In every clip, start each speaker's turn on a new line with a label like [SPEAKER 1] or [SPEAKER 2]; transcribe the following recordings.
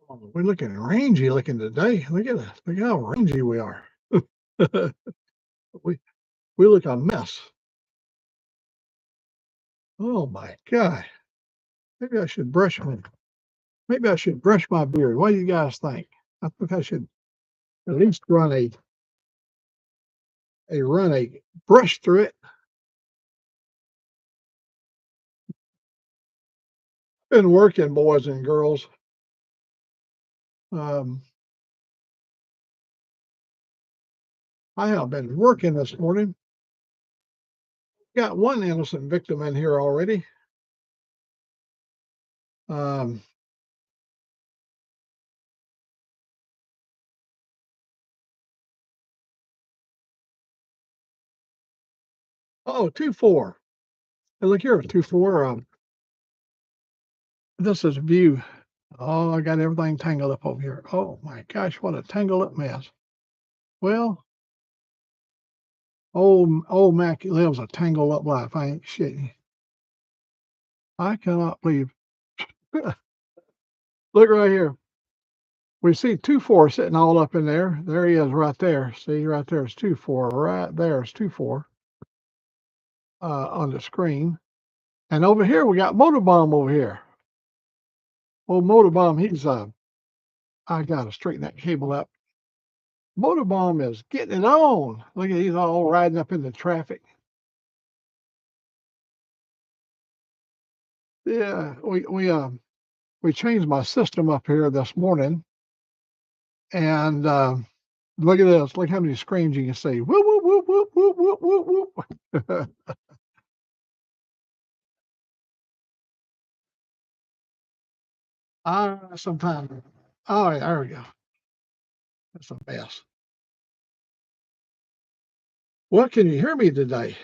[SPEAKER 1] Oh, we're looking rangy looking today. Look at us. Look how rangy we are. we we look a mess. Oh my God. Maybe I should brush my beard. What do you guys think? I think I should at least run a brush through it. Been working, boys and girls. Um, I have been working this morning. Got one innocent victim in here already. Um, oh, 2-4. Hey, look here, 2-4. This is view. Oh, I got everything tangled up over here. Oh my gosh, what a tangled up mess. Well, old Mac lives a tangled up life. I ain't shitting. I cannot believe. Look right here. We see 2-4 sitting all up in there. There he is right there. See, right there is 2-4. Right there is 2-4 on the screen. And over here, we got Motorbomb over here. Old Motorbomb, I got to straighten that cable up. Motorbomb is getting it on. Look at, he's all riding up in the traffic. Yeah, we changed my system up here this morning, and look at this. Look how many screens you can see. Whoop whoop whoop whoop whoop whoop whoop whoop. Sometimes. Oh, yeah, there we go. That's a mess. Well, can you hear me today?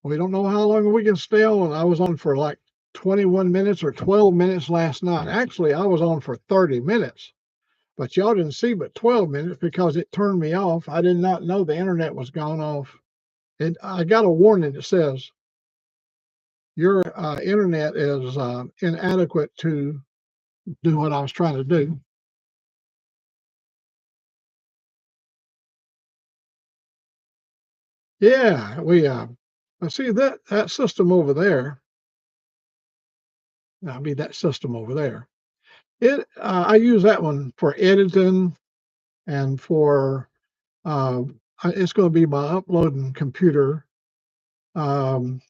[SPEAKER 1] We don't know how long we can stay on. I was on for like 21 minutes or 12 minutes last night. Actually, I was on for 30 minutes, but y'all didn't see but 12 minutes because it turned me off. I did not know the internet was gone off. And I got a warning that says your internet is inadequate to do what I was trying to do. Yeah, I see that system over there. I mean that system over there. I use that one for editing and for it's going to be my uploading computer. Um,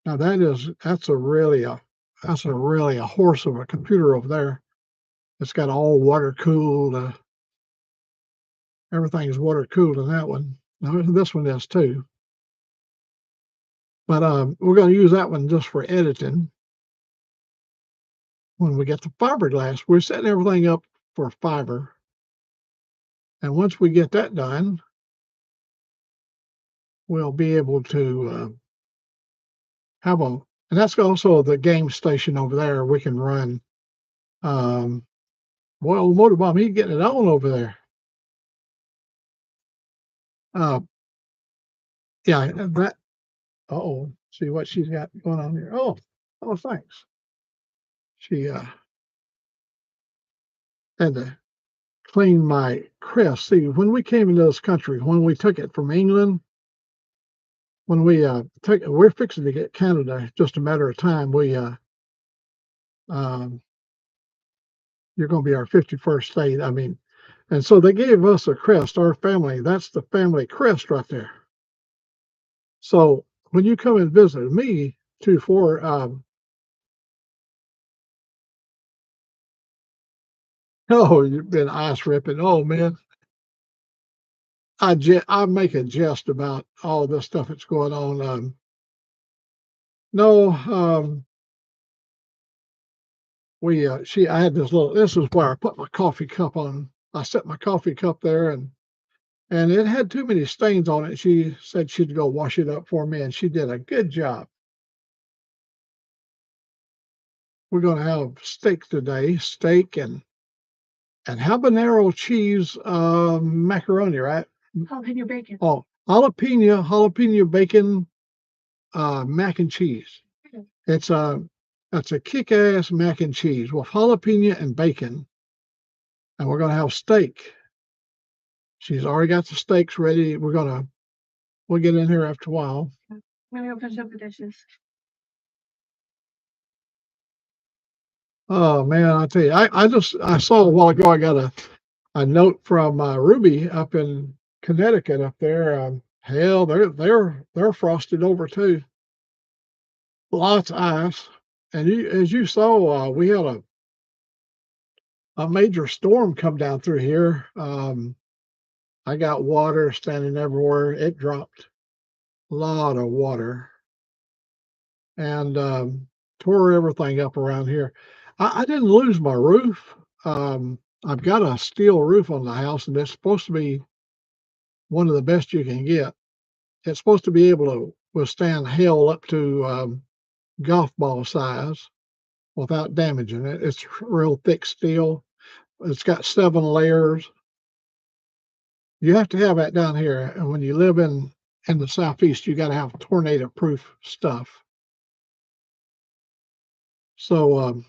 [SPEAKER 1] Now that's a really a horse of a computer over there. It's got all water cooled. Everything is water cooled in that one. Now this one is too. But we're going to use that one just for editing. When we get the fiberglass, we're setting everything up for fiber. And once we get that done, we'll be able to have a, and that's also the game station over there. We can run, boy, old Motorbomb, he's getting it on over there. Uh, yeah, that, uh-oh, see what she's got going on here. Oh, thanks. She had to clean my crest. See, when we came into this country, when we took it from England, when we're fixing to get Canada, just a matter of time. Um, you're going to be our 51st state. I mean, and so they gave us a crest, our family. That's the family crest right there. So when you come and visit me, 2-4, oh, you've been ice ripping. Oh man, I make a jest about all this stuff that's going on. No, I had this is where I put my coffee cup on. I set my coffee cup there, and it had too many stains on it. She said she'd go wash it up for me, and she did a good job. We're going to have steak today, steak and habanero cheese macaroni, right?
[SPEAKER 2] Jalapeno bacon.
[SPEAKER 1] Oh, jalapeno bacon mac and cheese. It's a kick-ass mac and cheese with jalapeno and bacon. and we're going to have steak. She's already got the steaks ready. We'll get in here after a while.
[SPEAKER 2] I'm gonna go finish up the dishes.
[SPEAKER 1] Oh man, I tell you, I saw a while ago. I got a note from Ruby up in Connecticut up there. Hell, they're frosted over too. Lots of ice, and as you saw, we had a major storm come down through here. I got water standing everywhere. It dropped a lot of water and tore everything up around here. I didn't lose my roof. I've got a steel roof on the house, and it's supposed to be one of the best you can get. It's supposed to be able to withstand hail up to golf ball size without damaging it. It's real thick steel. It's got 7 layers. You have to have that down here. And when you live in the Southeast, you got to have tornado proof stuff. So,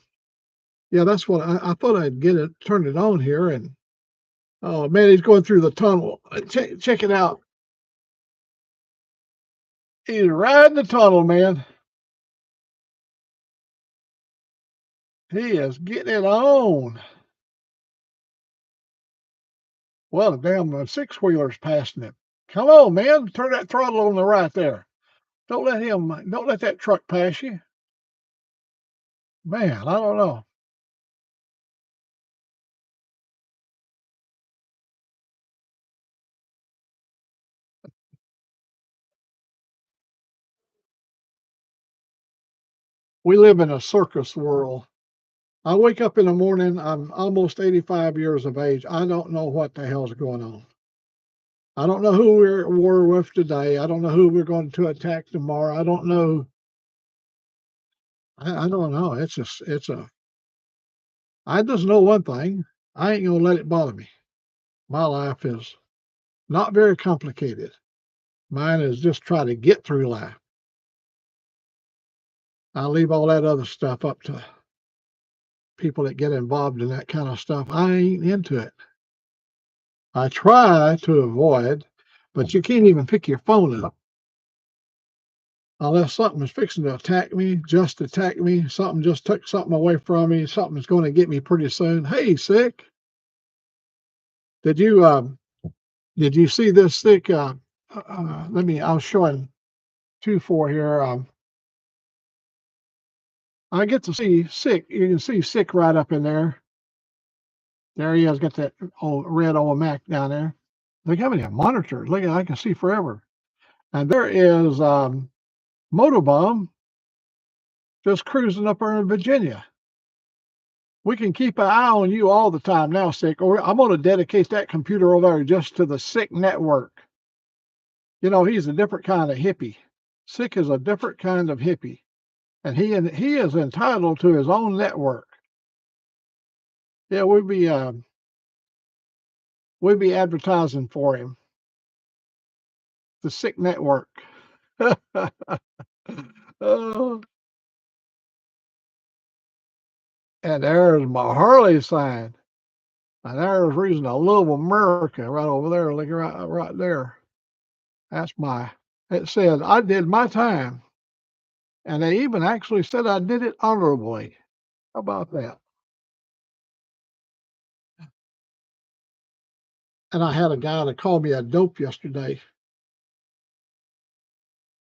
[SPEAKER 1] yeah, that's what I thought I'd turn it on here. And oh man, he's going through the tunnel. Check it out. He's riding the tunnel, man. He is getting it on. Well, the damn 6-wheeler's passing him. Come on, man. Turn that throttle on the right there. Don't let that truck pass you. Man, I don't know. We live in a circus world. I wake up in the morning, I'm almost 85 years of age. I don't know what the hell's going on. I don't know who we're at war with today. I don't know who we're going to attack tomorrow. I don't know. I don't know. I just know one thing. I ain't going to let it bother me. My life is not very complicated. Mine is just try to get through life. I leave all that other stuff up to people that get involved in that kind of stuff. I ain't into it. I try to avoid, but you can't even pick your phone up unless something is fixing to attack me, just attack me. Something just took something away from me. Something's going to get me pretty soon. Hey, sick. Did you see this sick? I was showing 2-4 here. I get to see sick. You can see sick right up in there. There he is. Got that old red Old Mack down there. Look how many monitors. Look at I can see forever. And there is Motobomb just cruising up there in Virginia. We can keep an eye on you all the time now, Sick. Or I'm going to dedicate that computer over there just to the Sick network. You know, he's a different kind of hippie. Sick is a different kind of hippie, and he is entitled to his own network. Yeah, we'd be advertising for him. The Sick network. Oh, and there's my Harley sign. And there's reason to love America right over there. Look right there. That's it said, I did my time. And they even actually said I did it honorably. How about that? And I had a guy that called me a dope yesterday.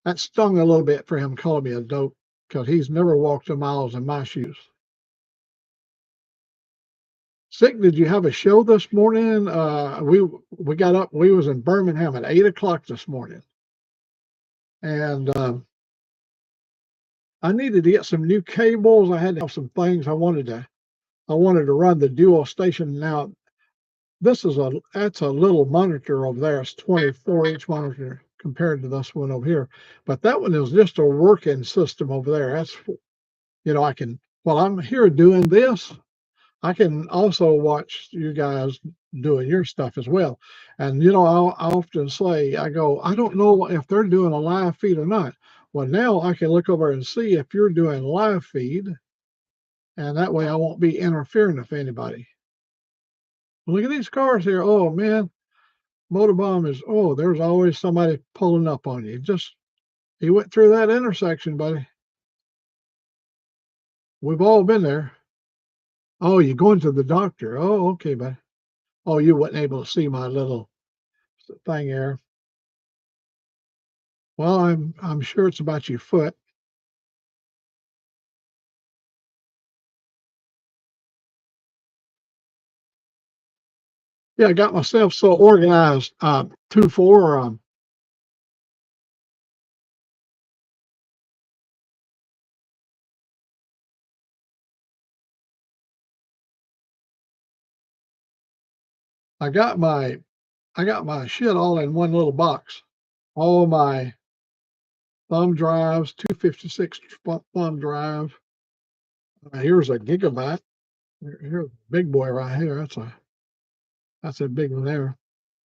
[SPEAKER 1] That stung a little bit for him calling me a dope because he's never walked a miles in my shoes. Sick, did you have a show this morning? We got up, we was in Birmingham at 8 o'clock this morning. And I needed to get some new cables. I had to have some things I wanted to run the dual station. Now that's a little monitor over there. It's 24-inch monitor compared to this one over here. But that one is just a working system over there. That's, while I'm here doing this, I can also watch you guys doing your stuff as well. And, I often say, I don't know if they're doing a live feed or not. Well, now I can look over and see if you're doing live feed, and that way I won't be interfering with anybody. Look at these cars here. Oh man, Motorbomb is. Oh, there's always somebody pulling up on you. Just he went through that intersection, buddy. We've all been there. Oh, you're going to the doctor. Oh, okay, buddy. Oh, you weren't able to see my little thing here. Well, I'm sure it's about your foot. Yeah, I got myself so organized. 2-4. I got my shit all in one little box. All my thumb drives, 256 thumb drive. Here's a gigabyte. Here's a big boy right here. That's a big one there.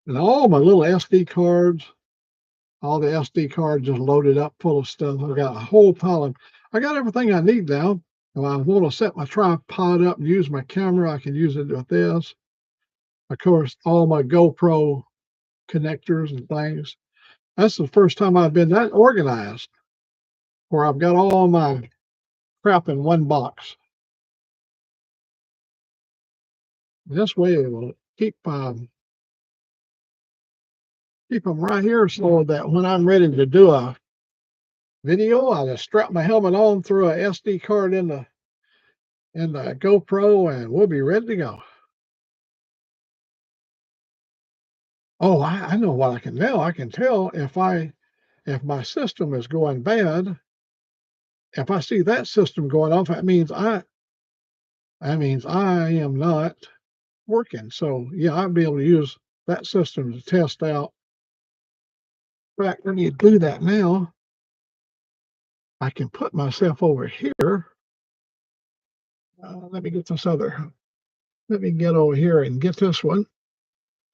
[SPEAKER 1] And all my little SD cards, all the SD cards just loaded up full of stuff. I've got a whole pile of. I got everything I need now. If I want to set my tripod up and use my camera, I can use it with this. Of course, all my GoPro connectors and things. That's the first time I've been that organized, where I've got all my crap in one box. This way it will keep them right here so that when I'm ready to do a video, I just strap my helmet on, throw a SD card in the GoPro, and we'll be ready to go. Oh, I know what I can now. I can tell if my system is going bad. If I see that system going off, that means I am not working. So yeah, I'll be able to use that system to test out. In fact, let me do that now. I can put myself over here. Let me get this other. Let me get over here and get this one.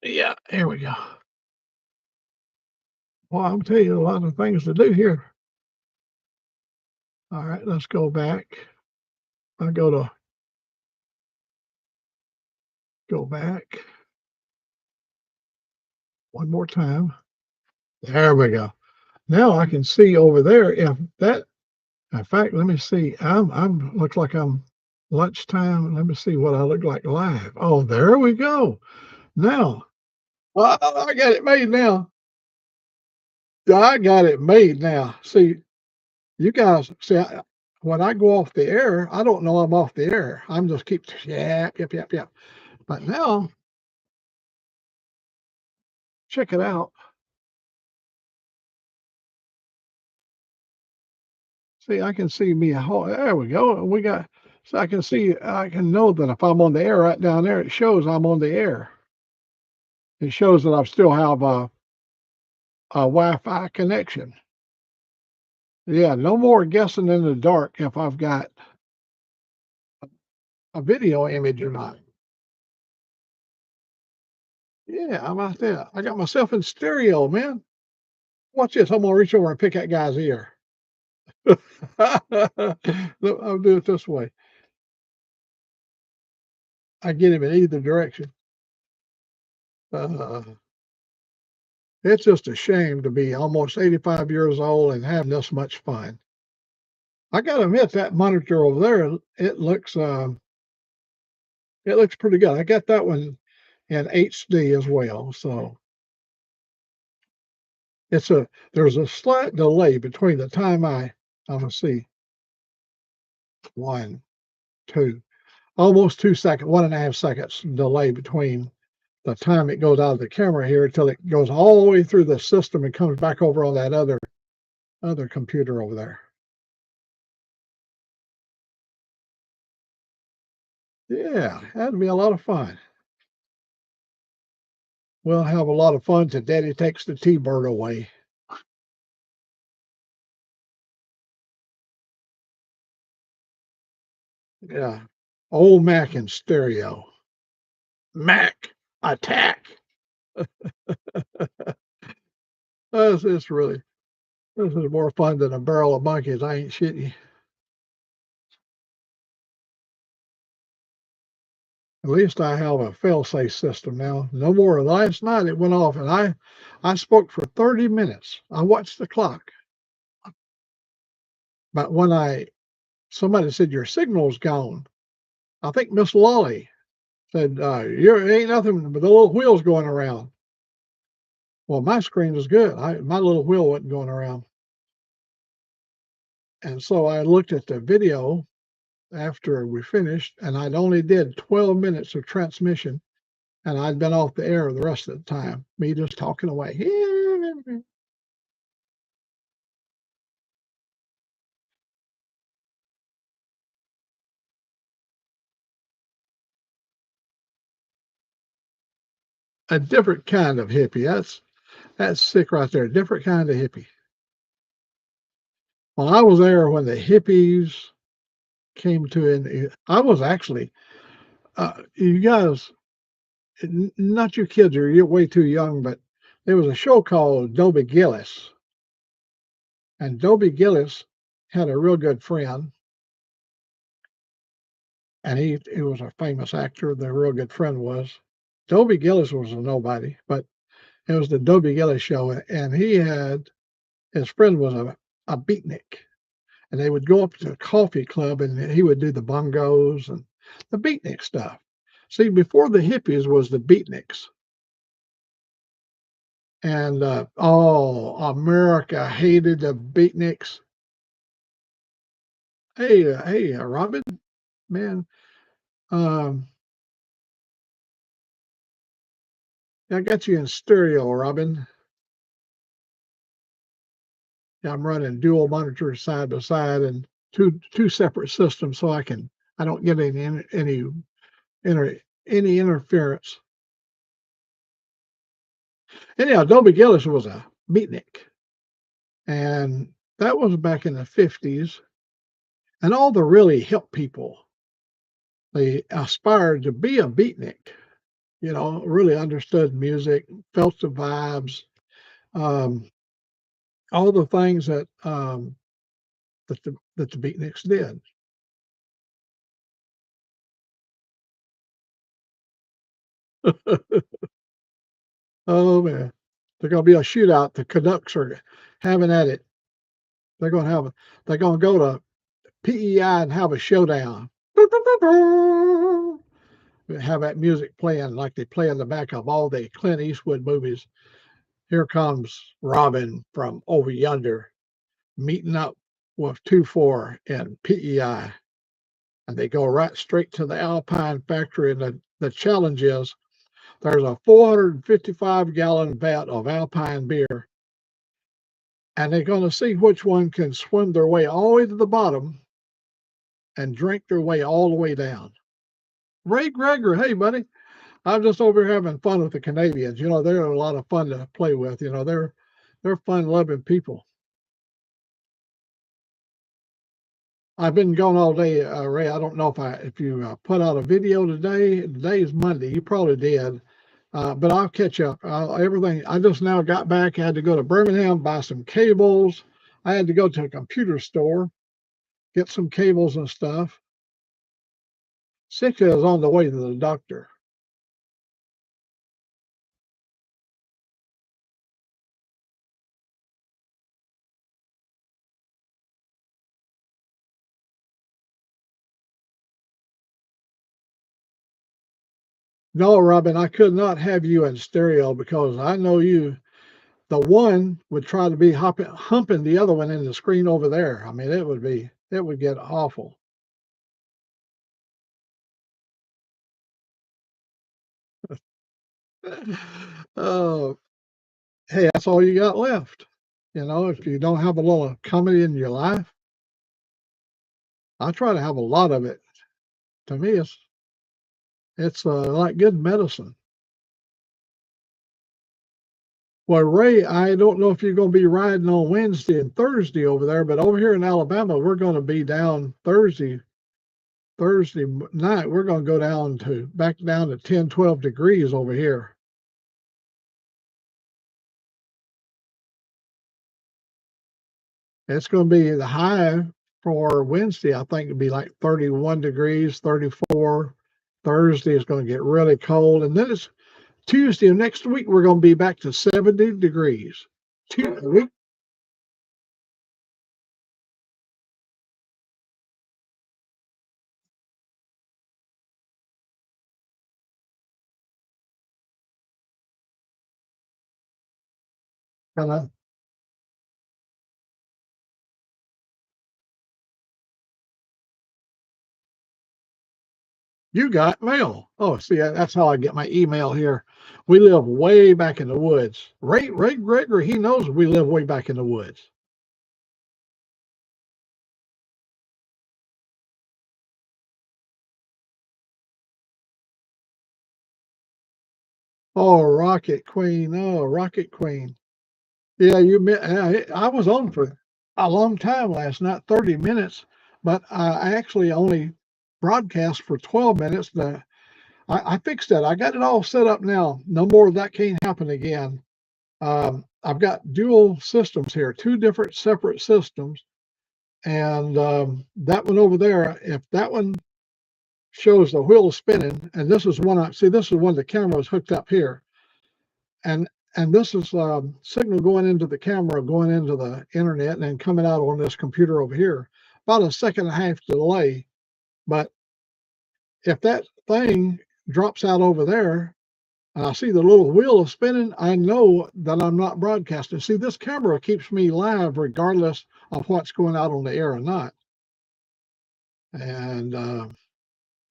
[SPEAKER 1] Yeah, here we go. Well, I'll tell you a lot of things to do here. All right, let's go back. I'll go back one more time. There we go. Now I can see over there if that. In fact, let me see. I'm looks like I'm lunchtime. Let me see what I look like live. Oh, there we go. Now, well, I got it made now. I got it made now. See, you guys see, when I go off the air, I don't know I'm off the air. I'm just keep yep. But now, check it out. See, I can see me. There we go. We got. So I can see. I can know that if I'm on the air right down there, it shows I'm on the air. It shows that I still have a Wi-Fi connection. Yeah, no more guessing in the dark if I've got a video image or not. Yeah, how about that? I got myself in stereo, man. Watch this. I'm gonna reach over and pick that guy's ear. Look, I'll do it this way. I get him in either direction. Uh, it's just a shame to be almost 85 years old and having this much fun. I gotta admit that monitor over there, it looks pretty good. I got that one in HD as well, so there's a slight delay between the time I'm gonna see 1, 2, almost 2 seconds, 1.5 seconds delay between the time it goes out of the camera here until it goes all the way through the system and comes back over on that other computer over there. Yeah, that'd be a lot of fun. We'll have a lot of fun till Daddy takes the T-Bird away. Yeah. Old Mac in stereo. Mac attack. This is really this is more fun than a barrel of monkeys. I ain't shitting you. At least I have a fail-safe system now. No more. Last night it went off, and I spoke for 30 minutes. I watched the clock. But when somebody said, your signal's gone. I think Miss Lolly said, you ain't nothing but the little wheels going around. Well, my screen was good. My little wheel wasn't going around. And so I looked at the video after we finished, and I'd only did 12 minutes of transmission, and I'd been off the air the rest of the time, me just talking away. A different kind of hippie. That's sick right there. Different kind of hippie. Well, I was there when the hippies came to it. I was actually, you guys, not your kids, or you're way too young, but there was a show called Dobie Gillis. And Dobie Gillis had a real good friend, and he was a famous actor. The real good friend was. Dobie Gillis was a nobody, but it was the Dobie Gillis show, and his friend was a beatnik. And they would go up to a coffee club, and he would do the bongos and the beatnik stuff. See, before the hippies was the beatniks. And America hated the beatniks. Hey, Robin, man, um, I got you in stereo, Robin. Yeah, I'm running dual monitors side by side and two separate systems, so I don't get any interference. Anyhow, Dobie Gillis was a beatnik, and that was back in the 50s. And all the really hip people, they aspired to be a beatnik, really understood music, felt the vibes, um, all the things that the beatniks did. Oh man, they're going to be a shootout. The Canucks are having at it. They're going to they're going to go to PEI and have a showdown. Have that music playing like they play in the back of all the Clint Eastwood movies. Here comes Robin from over yonder, meeting up with 2-4 in PEI. And they go right straight to the Alpine factory. And the challenge is there's a 455-gallon vat of Alpine beer. And they're going to see which one can swim their way all the way to the bottom and drink their way all the way down. Ray Greger, hey, buddy. I'm just over here having fun with the Canadians. They're a lot of fun to play with. They're fun-loving people. I've been gone all day, Ray. I don't know if you put out a video today. Today is Monday. You probably did, but I'll catch up. Everything. I just now got back. I had to go to Birmingham, buy some cables. I had to go to a computer store, get some cables and stuff. Sitka is on the way to the doctor. No, Robin, I could not have you in stereo because I know you. The one would try to be humping the other one in the screen over there. I mean, it would get awful. Oh, hey, that's all you got left. If you don't have a little comedy in your life, I try to have a lot of it. To me, it's like good medicine. Well, Ray, I don't know if you're going to be riding on Wednesday and Thursday over there, but over here in Alabama, we're going to be down Thursday night. We're going to go back down to 10, 12 degrees over here. It's going to be the high for Wednesday. I think it'd be like 31 degrees, 34, Thursday is going to get really cold, and then it's Tuesday of next week. We're going to be back to 70 degrees. A week. Kind of. You got mail. Oh, see, that's how I get my email here. We live way back in the woods. Ray Gregory, he knows we live way back in the woods. Oh, Rocket Queen. Oh, Rocket Queen. Yeah, I was on for a long time last night, 30 minutes, but I actually only broadcast for 12 minutes. I fixed that. I got it all set up now. No more of that can't happen again. I've got dual systems here, two different separate systems. And that one over there, if that one shows the wheel spinning, and this is one this is one the camera is hooked up here, and this is signal going into the camera, going into the internet, and then coming out on this computer over here. About a second and a half delay. But if that thing drops out over there, and I see the little wheel is spinning, I know that I'm not broadcasting. See, this camera keeps me live regardless of what's going out on the air or not. And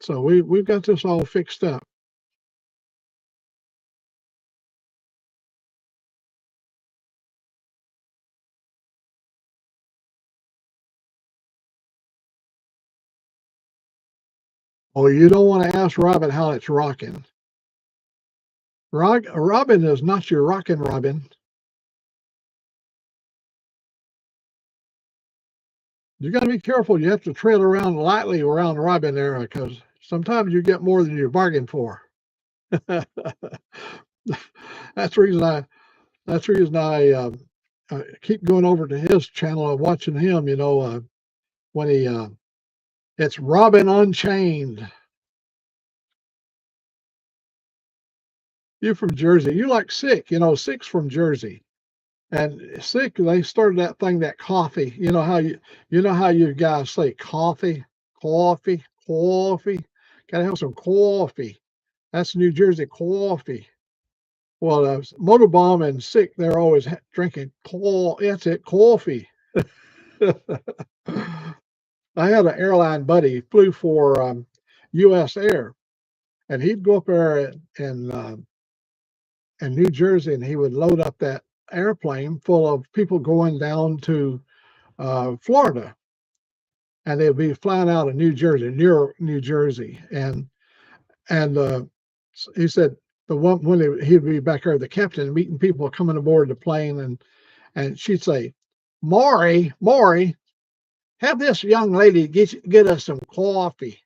[SPEAKER 1] so we've got this all fixed up. Oh, you don't want to ask Robin how it's rocking. Robin is not your rocking Robin. You got to be careful. You have to tread around lightly around Robin there because sometimes you get more than you bargain for. that's the reason I keep going over to his channel and watching him. When it's Robin Unchained. You're from Jersey. You like Sick. Sick's from Jersey. And Sick, they started that thing, that coffee. You guys say coffee, coffee, coffee. Gotta have some coffee. That's New Jersey coffee. Well, Motorbomb and Sick, they're always drinking That's it, coffee. I had an airline buddy, flew for U.S. Air, and he'd go up there in New Jersey, and he would load up that airplane full of people going down to Florida, and they'd be flying out of New Jersey, near New Jersey, and he said the one when he'd be back there, the captain meeting people coming aboard the plane, and she'd say, Maury, have this young lady get us some coffee,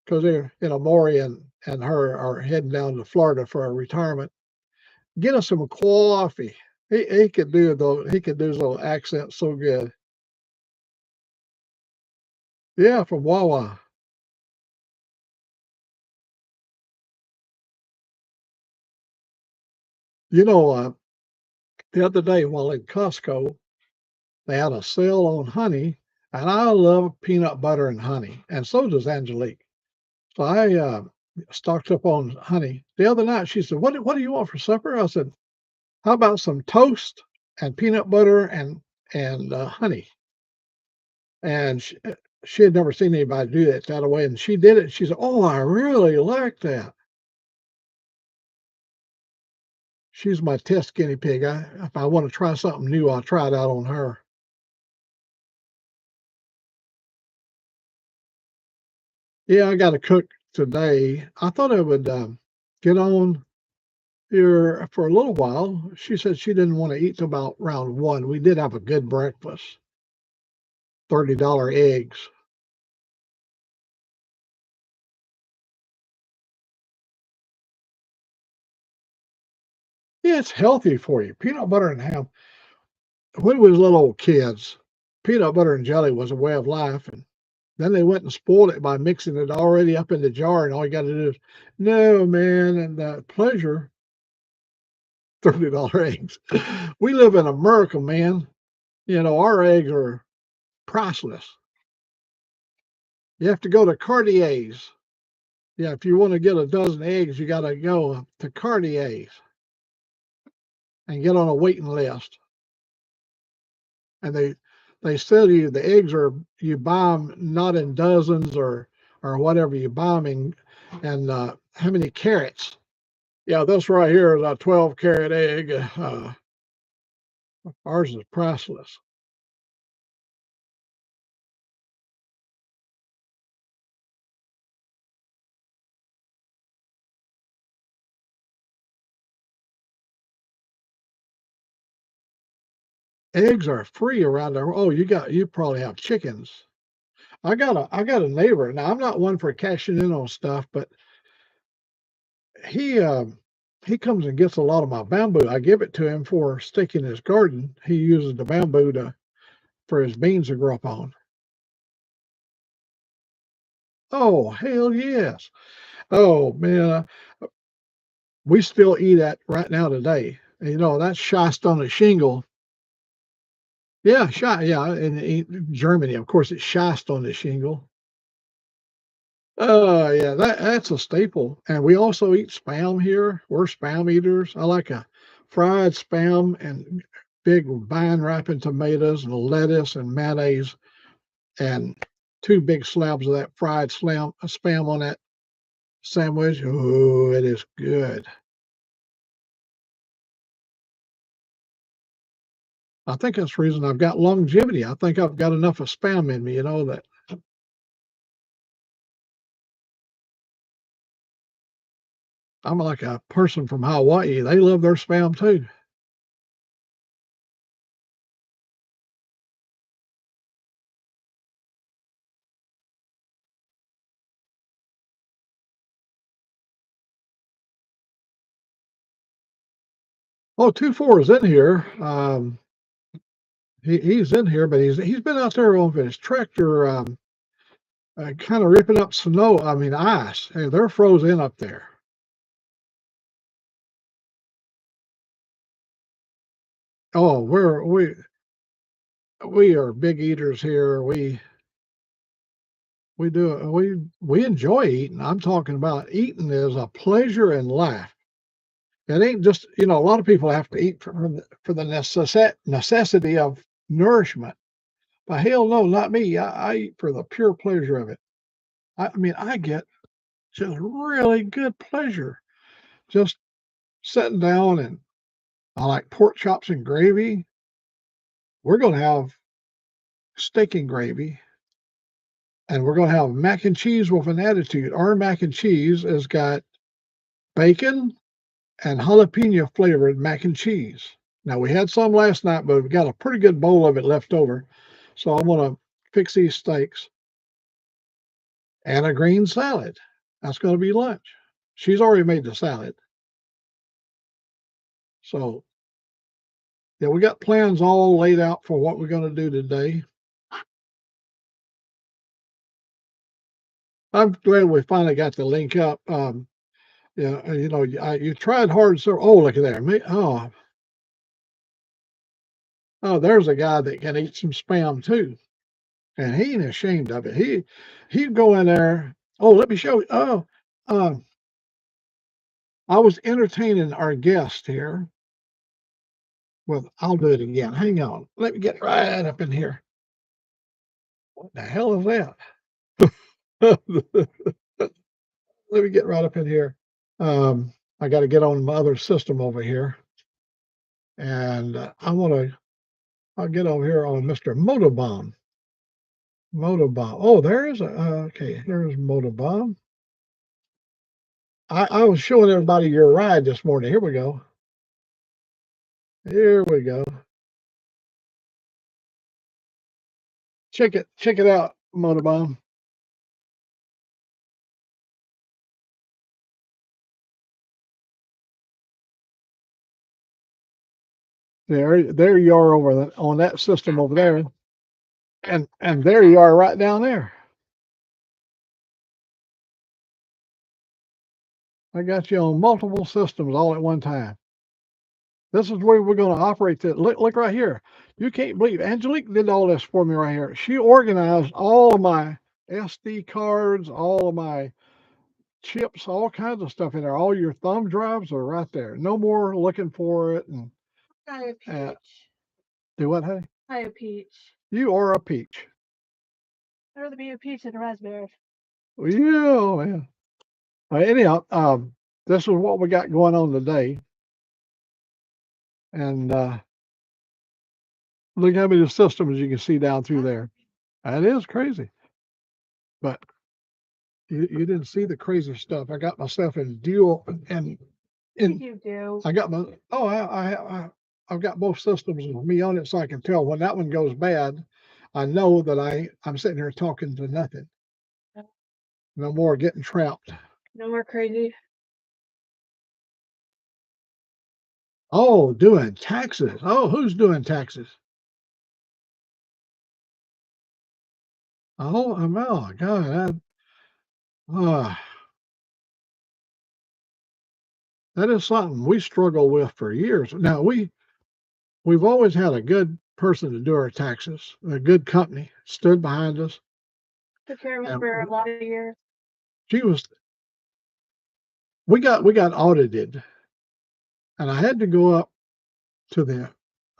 [SPEAKER 1] because they're Maury and her are heading down to Florida for a retirement. Get us some coffee. He could do his little accent so good. Yeah, from Wawa. You know, the other day while in Costco, they had a sale on honey, and I love peanut butter and honey, and so does Angelique. So I stocked up on honey. The other night, she said, "What do you want for supper?" I said, "How about some toast and peanut butter and honey?" And she had never seen anybody do that way, and she did it. She said, "Oh, I really like that." She's my test guinea pig. If I want to try something new, I'll try it out on her. Yeah, I got to cook today. I thought I would get on here for a little while. She said she didn't want to eat till about round 1. We did have a good breakfast. $30 eggs. Yeah, it's healthy for you. Peanut butter and ham. When we was little kids, peanut butter and jelly was a way of life, and Then they went and spoiled it by mixing it already up in the jar, and all you got to do is, no, man, and the pleasure, $30 eggs. We live in America, man. You know, our eggs are priceless. You have to go to Cartier's. Yeah, if you want to get a dozen eggs, you got to go to Cartier's and get on a waiting list. And they sell you the eggs, are you buy them not in dozens or whatever, you buy them in, and how many carats. Yeah, this right here is a 12 carat egg. Ours is priceless. Eggs are free around there. Oh, you probably have chickens. I got a neighbor. Now I'm not one for cashing in on stuff, but he he comes and gets a lot of my bamboo. I give it to him for stick in his garden. He uses the bamboo to for his beans to grow up on. Oh, hell yes. Oh man, we still eat that right now today. You know, that's shiced on a shingle. Yeah, yeah, in Germany, of course, it's shiced on the shingle. Yeah, that's a staple. And we also eat spam here. We're spam eaters. I like a fried spam and big vine wrapping tomatoes and lettuce and mayonnaise and two big slabs of that fried spam on that sandwich. Oh, it is good. I think that's the reason I've got longevity. I think I've got enough of spam in me, that I'm like a person from Hawaii. They love their spam too. Oh, 2-4 is in here. He's in here, but he's been out there on his tractor, kind of ripping up snow. I mean, ice. Hey, they're frozen up there. Oh, we are big eaters here. We enjoy eating. I'm talking about eating is a pleasure and life. It ain't just, a lot of people have to eat for the necessity of nourishment. But hell no, not me. I eat for the pure pleasure of it. I mean, I get just really good pleasure just sitting down, and I like pork chops and gravy. We're going to have steak and gravy, and we're going to have mac and cheese with an attitude. Our mac and cheese has got bacon and jalapeno flavored mac and cheese. Now, we had some last night, but we got a pretty good bowl of it left over. So I'm going to fix these steaks and a green salad. That's going to be lunch. She's already made the salad. So, yeah, we got plans all laid out for what we're going to do today. I'm glad we finally got the link up. Yeah, you tried hard. So, oh, look at there. There's a guy that can eat some spam too, and he ain't ashamed of it. He'd go in there. Oh, let me show you. Oh, uh, I was entertaining our guest here. Well, I'll do it again. Hang on. Let me get right up in here. What the hell is that? Let me get right up in here. I got to get on my other system over here, and I'll get over here on Mr. Motobomb. Motobomb. Oh, there's okay. There's Motobomb. I was showing everybody your ride this morning. Here we go. Here we go. Check it out, Motobomb. There you are on that system over there, and there you are right down there. I got you on multiple systems all at one time. This is where we're going to operate this. Look right here. You can't believe Angelique did all this for me right here. She organized all of my SD cards, all of my chips, all kinds of stuff in there. All your thumb drives are right there. No more looking for it. And
[SPEAKER 2] Hi, a peach.
[SPEAKER 1] do what, honey?
[SPEAKER 2] Hi, a peach.
[SPEAKER 1] You are a peach.
[SPEAKER 2] I'd rather be a peach than a raspberry.
[SPEAKER 1] Yeah, man. Anyhow, this is what we got going on today. And look how many systems you can see down through there. That is crazy. But you didn't see the crazy stuff. I got myself in dual and in.
[SPEAKER 2] You do.
[SPEAKER 1] I got my I've got both systems with me on it, so I can tell when that one goes bad. I know that I'm sitting here talking to nothing. No more getting trapped.
[SPEAKER 2] No more crazy.
[SPEAKER 1] Oh, doing taxes. Oh, who's doing taxes? Oh, my God. That is something we struggle with for years. Now, we've always had a good person to do our taxes, a good company stood behind us.
[SPEAKER 2] Took care of it
[SPEAKER 1] And
[SPEAKER 2] for a lot of years.
[SPEAKER 1] she was, we got audited, and I had to go up to the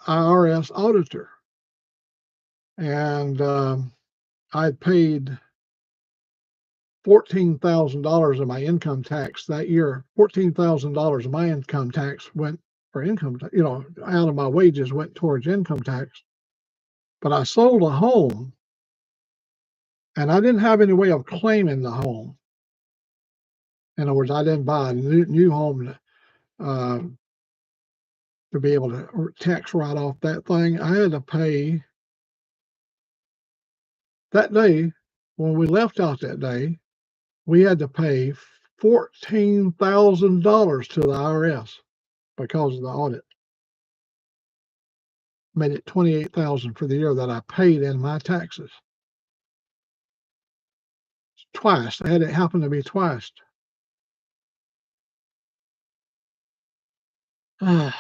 [SPEAKER 1] IRS auditor, and I paid $14,000 of my income tax that year. $14,000 of my income tax went for income, out of my wages went towards income tax. But I sold a home, and I didn't have any way of claiming the home. In other words, I didn't buy a new home uh, to be able to tax write off that thing. I had to pay that day when we left out that day. We had to pay $14,000 to the IRS because of the audit. Made it $28,000 for the year that I paid in my taxes. Twice. I had it happen to be twice. But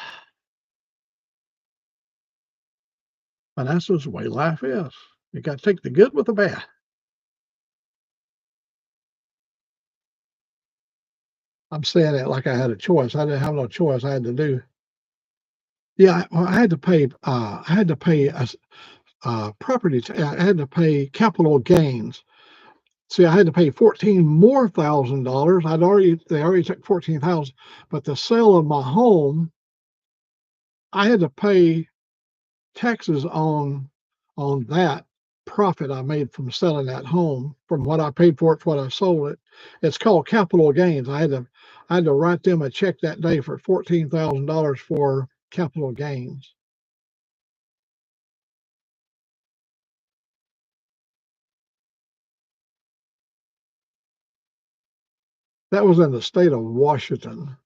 [SPEAKER 1] that's just the way life is. You got to take the good with the bad. I'm saying it like I had a choice. I didn't have no choice. I had to do. Yeah, well, I had to pay. I had to pay a property. I had to pay capital gains. See, I had to pay $14,000 more. They already took 14,000, but the sale of my home, I had to pay taxes on that profit I made from selling that home, from what I paid for it to what I sold it. It's called capital gains. I had to write them a check that day for $14,000 for capital gains. That was in the state of Washington.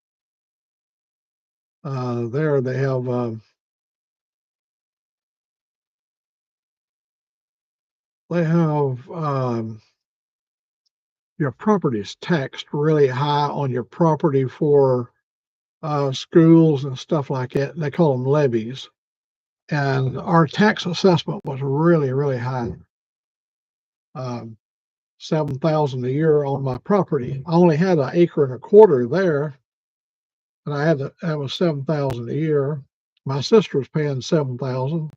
[SPEAKER 1] There they have your property is taxed really high on your property for schools and stuff like that. They call them levies. And our tax assessment was really, really high. 7,000 a year on my property. I only had an acre and a quarter there, and that was 7,000 a year. My sister was paying 7,000.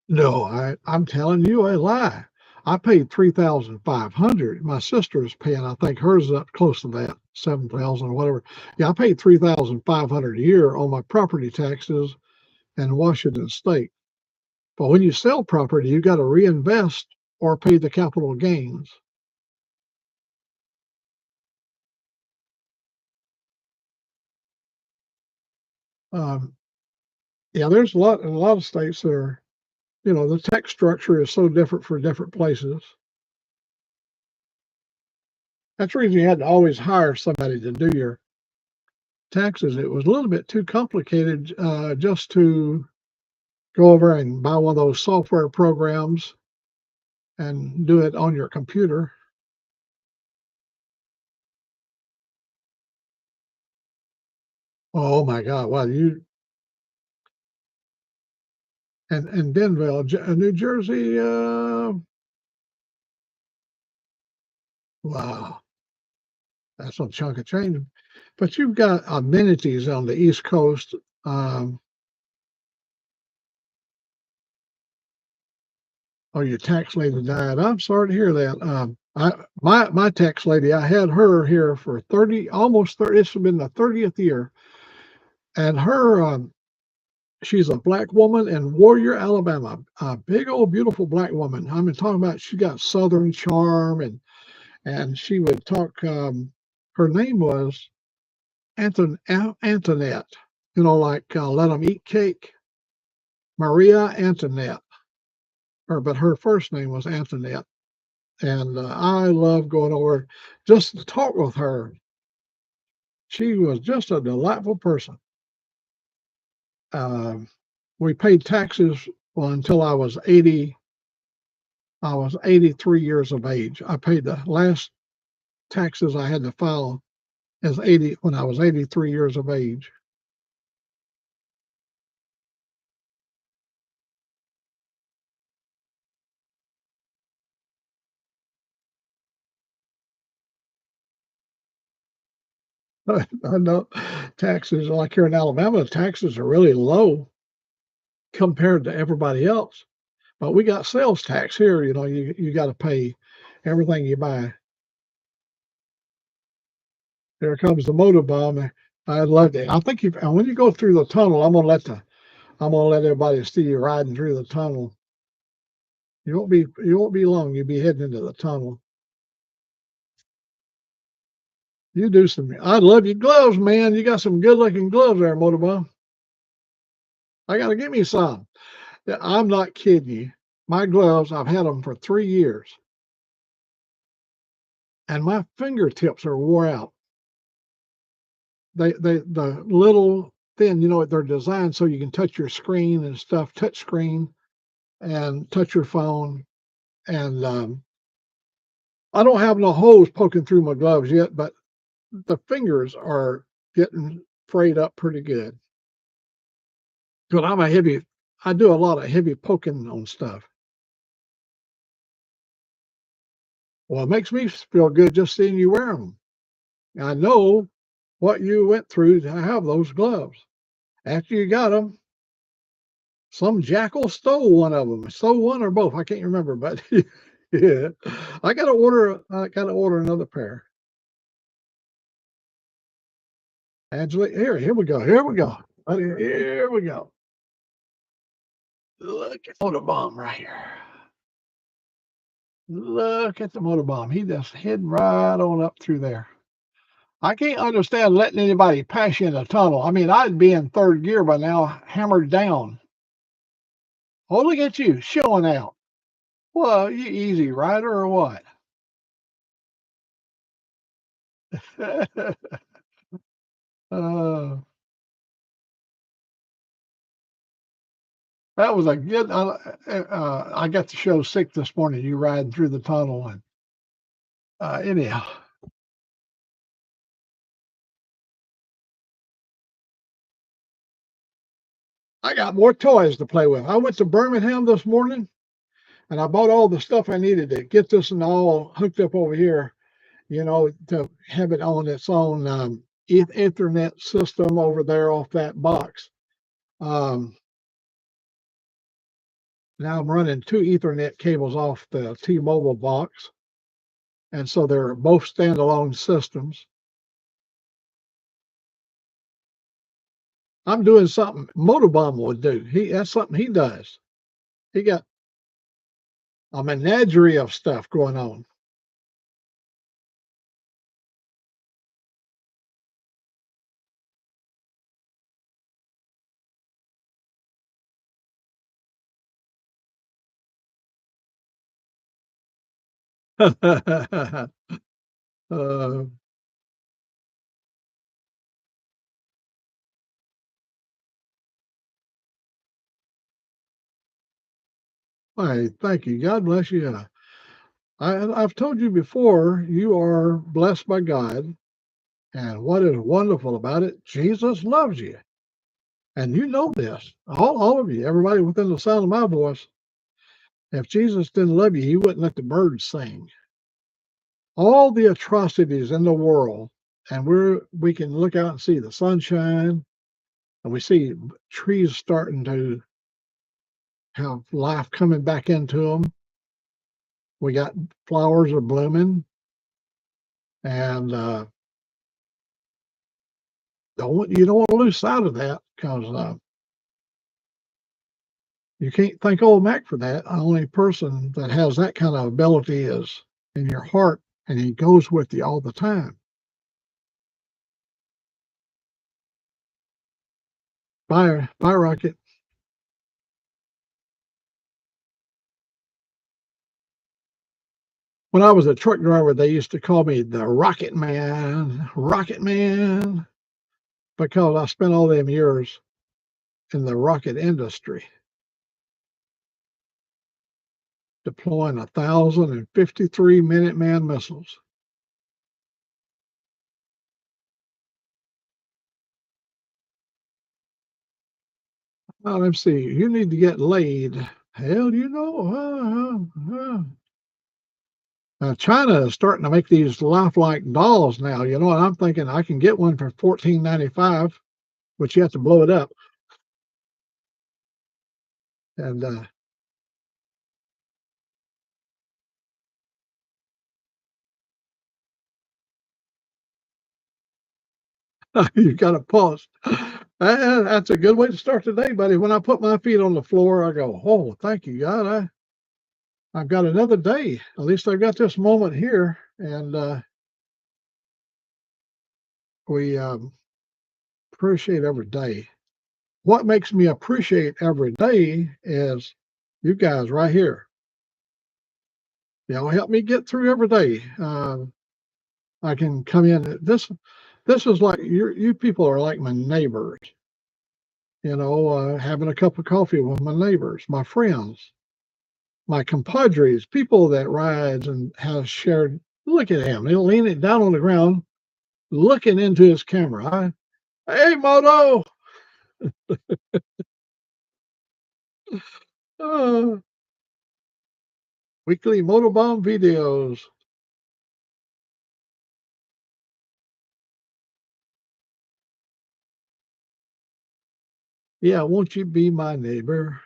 [SPEAKER 1] No, I'm telling you a lie. I paid 3,500. My sister's paying, I think hers is up close to that, 7,000 or whatever. Yeah, I paid 3,500 a year on my property taxes in Washington State. But when you sell property, you got to reinvest or pay the capital gains. Um, yeah, there's a lot of states that are, the tax structure is so different for different places. That's the reason you had to always hire somebody to do your taxes. It was a little bit too complicated just to go over and buy one of those software programs and do it on your computer. Oh my God! Well, you and Denville, New Jersey. Wow, that's a chunk of change. But you've got amenities on the East Coast. Um, oh, your tax lady died. I'm sorry to hear that. My tax lady, I had her here for 30, almost 30. This has been the 30th year, and her she's a black woman in Warrior, Alabama. A big old beautiful black woman. I mean, talking about she got Southern charm, and she would talk. Her name was Antoinette. You know, like let them eat cake. Maria Antoinette. But her first name was Antoinette, and I love going over just to talk with her. She was just a delightful person. Um, we paid taxes well until I was 80. I was 83 years of age. I paid the last taxes I had to file as 80 when I was 83 years of age. I know taxes like here in Alabama, taxes are really low compared to everybody else. But we got sales tax here. You know, you got to pay everything you buy. There comes the motor bomb. I love it. I think you when you go through the tunnel, I'm gonna let everybody see you riding through the tunnel. You won't be long. You'll be heading into the tunnel. You do some. I love your gloves, man. You got some good looking gloves there, Motorbomb. I got to get me some. Yeah, I'm not kidding you. My gloves, I've had them for 3 years, and my fingertips are wore out. The little thin, you know, they're designed so you can touch your screen and stuff, touch screen and touch your phone. And I don't have no holes poking through my gloves yet, but the fingers are getting frayed up pretty good. Because I do a lot of heavy poking on stuff. Well, it makes me feel good just seeing you wear them. I know what you went through to have those gloves. After you got them, some jackal stole one of them. Stole one or both. I can't remember, but yeah, I got to order. I got to order another pair. Angelique, here we go. Here we go. Here we go. Look at the motor bomb right here. Look at the motor bomb. He just heading right on up through there. I can't understand letting anybody pass you in a tunnel. I mean, I'd be in third gear by now, hammered down. Oh, look at you showing out. Well, you easy rider or what? uh, that was a good. I got the show sick this morning. You riding through the tunnel, and anyhow, I got more toys to play with. I went to Birmingham this morning, and I bought all the stuff I needed to get this and all hooked up over here. You know, to have it on its own Ethernet system over there off that box. Um, Now I'm running two Ethernet cables off the T-Mobile box, and so they're both standalone systems. I'm doing something Motorbomb would do. That's something he does. He got a menagerie of stuff going on. uh, Hey, thank you. God bless you. I've told you before, you are blessed by God. And what is wonderful about it, Jesus loves you. And you know this, all of you, everybody within the sound of my voice. If Jesus didn't love you, he wouldn't let the birds sing. All the atrocities in the world, and we can look out and see the sunshine, and we see trees starting to have life coming back into them. We got flowers are blooming, and you don't want to lose sight of that because you can't thank Old Mac for that. The only person that has that kind of ability is in your heart, and he goes with you all the time. Bye, bye, Rocket. When I was a truck driver, they used to call me the Rocket Man, because I spent all them years in the rocket industry, deploying 1,053 Minuteman missiles. Well, let's see. You need to get laid. Hell, you know. China is starting to make these lifelike dolls now, and I'm thinking I can get one for $14.95, but you have to blow it up. And you got to pause. That's a good way to start the day, buddy. When I put my feet on the floor, I go, "Oh, thank you, God. I've got another day. At least I got this moment here." And we appreciate every day. What makes me appreciate every day is you guys right here. Help me get through every day. I can come in. This is like you people are like my neighbors. Having a cup of coffee with my neighbors, my friends, my compadres, people that rides and has shared. Look at him. He'll lean it down on the ground, looking into his camera. Hey, Moto. Uh, weekly Motobomb videos. Yeah, won't you be my neighbor?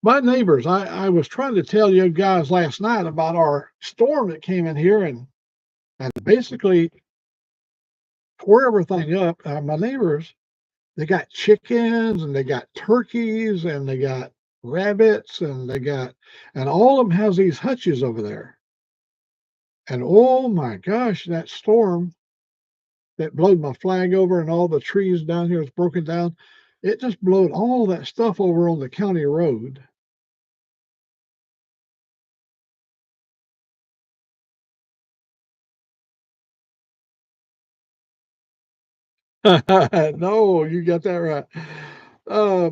[SPEAKER 1] My neighbors, I was trying to tell you guys last night about our storm that came in here and basically tore everything up. My neighbors, they got chickens and they got turkeys and they got rabbits and all of them has these hutches over there. And oh my gosh, that storm that blowed my flag over and all the trees down here is broken down. It just blowed all that stuff over on the county road. No, you got that right. Uh,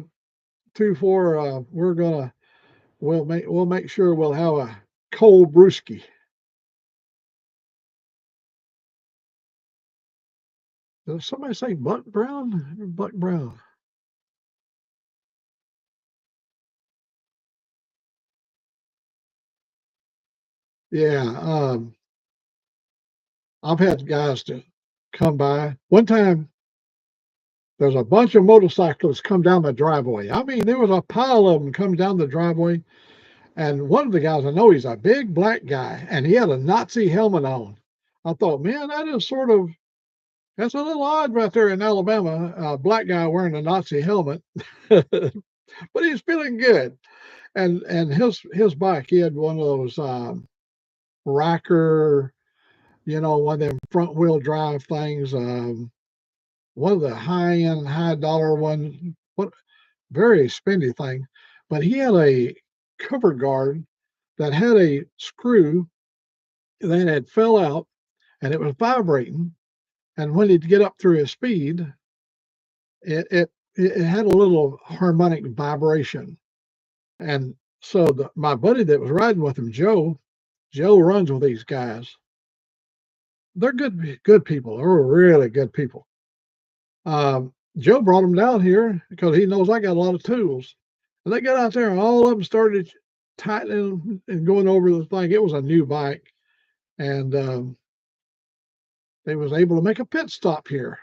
[SPEAKER 1] 2-4. We'll make sure we'll have a cold brewski. Did somebody say Buck Brown? Buck Brown. Yeah. I've had guys to come by. One time, there's a bunch of motorcyclists come down the driveway. I mean, there was a pile of them come down the driveway. And one of the guys, I know he's a big black guy, and he had a Nazi helmet on. I thought, man, that's a little odd right there in Alabama, a black guy wearing a Nazi helmet. But he's feeling good. And his bike, he had one of those Riker, one of them front wheel drive things. One of the high end, high dollar ones. What very spendy thing. But he had a cover guard that had a screw that had fell out and it was vibrating. And when he'd get up through his speed, it had a little harmonic vibration. And so my buddy that was riding with him, Joe runs with these guys. they're good people. They're really good people. Joe brought them down here because he knows I got a lot of tools. And they got out there and all of them started tightening and going over the thing. It was a new bike. And they was able to make a pit stop here.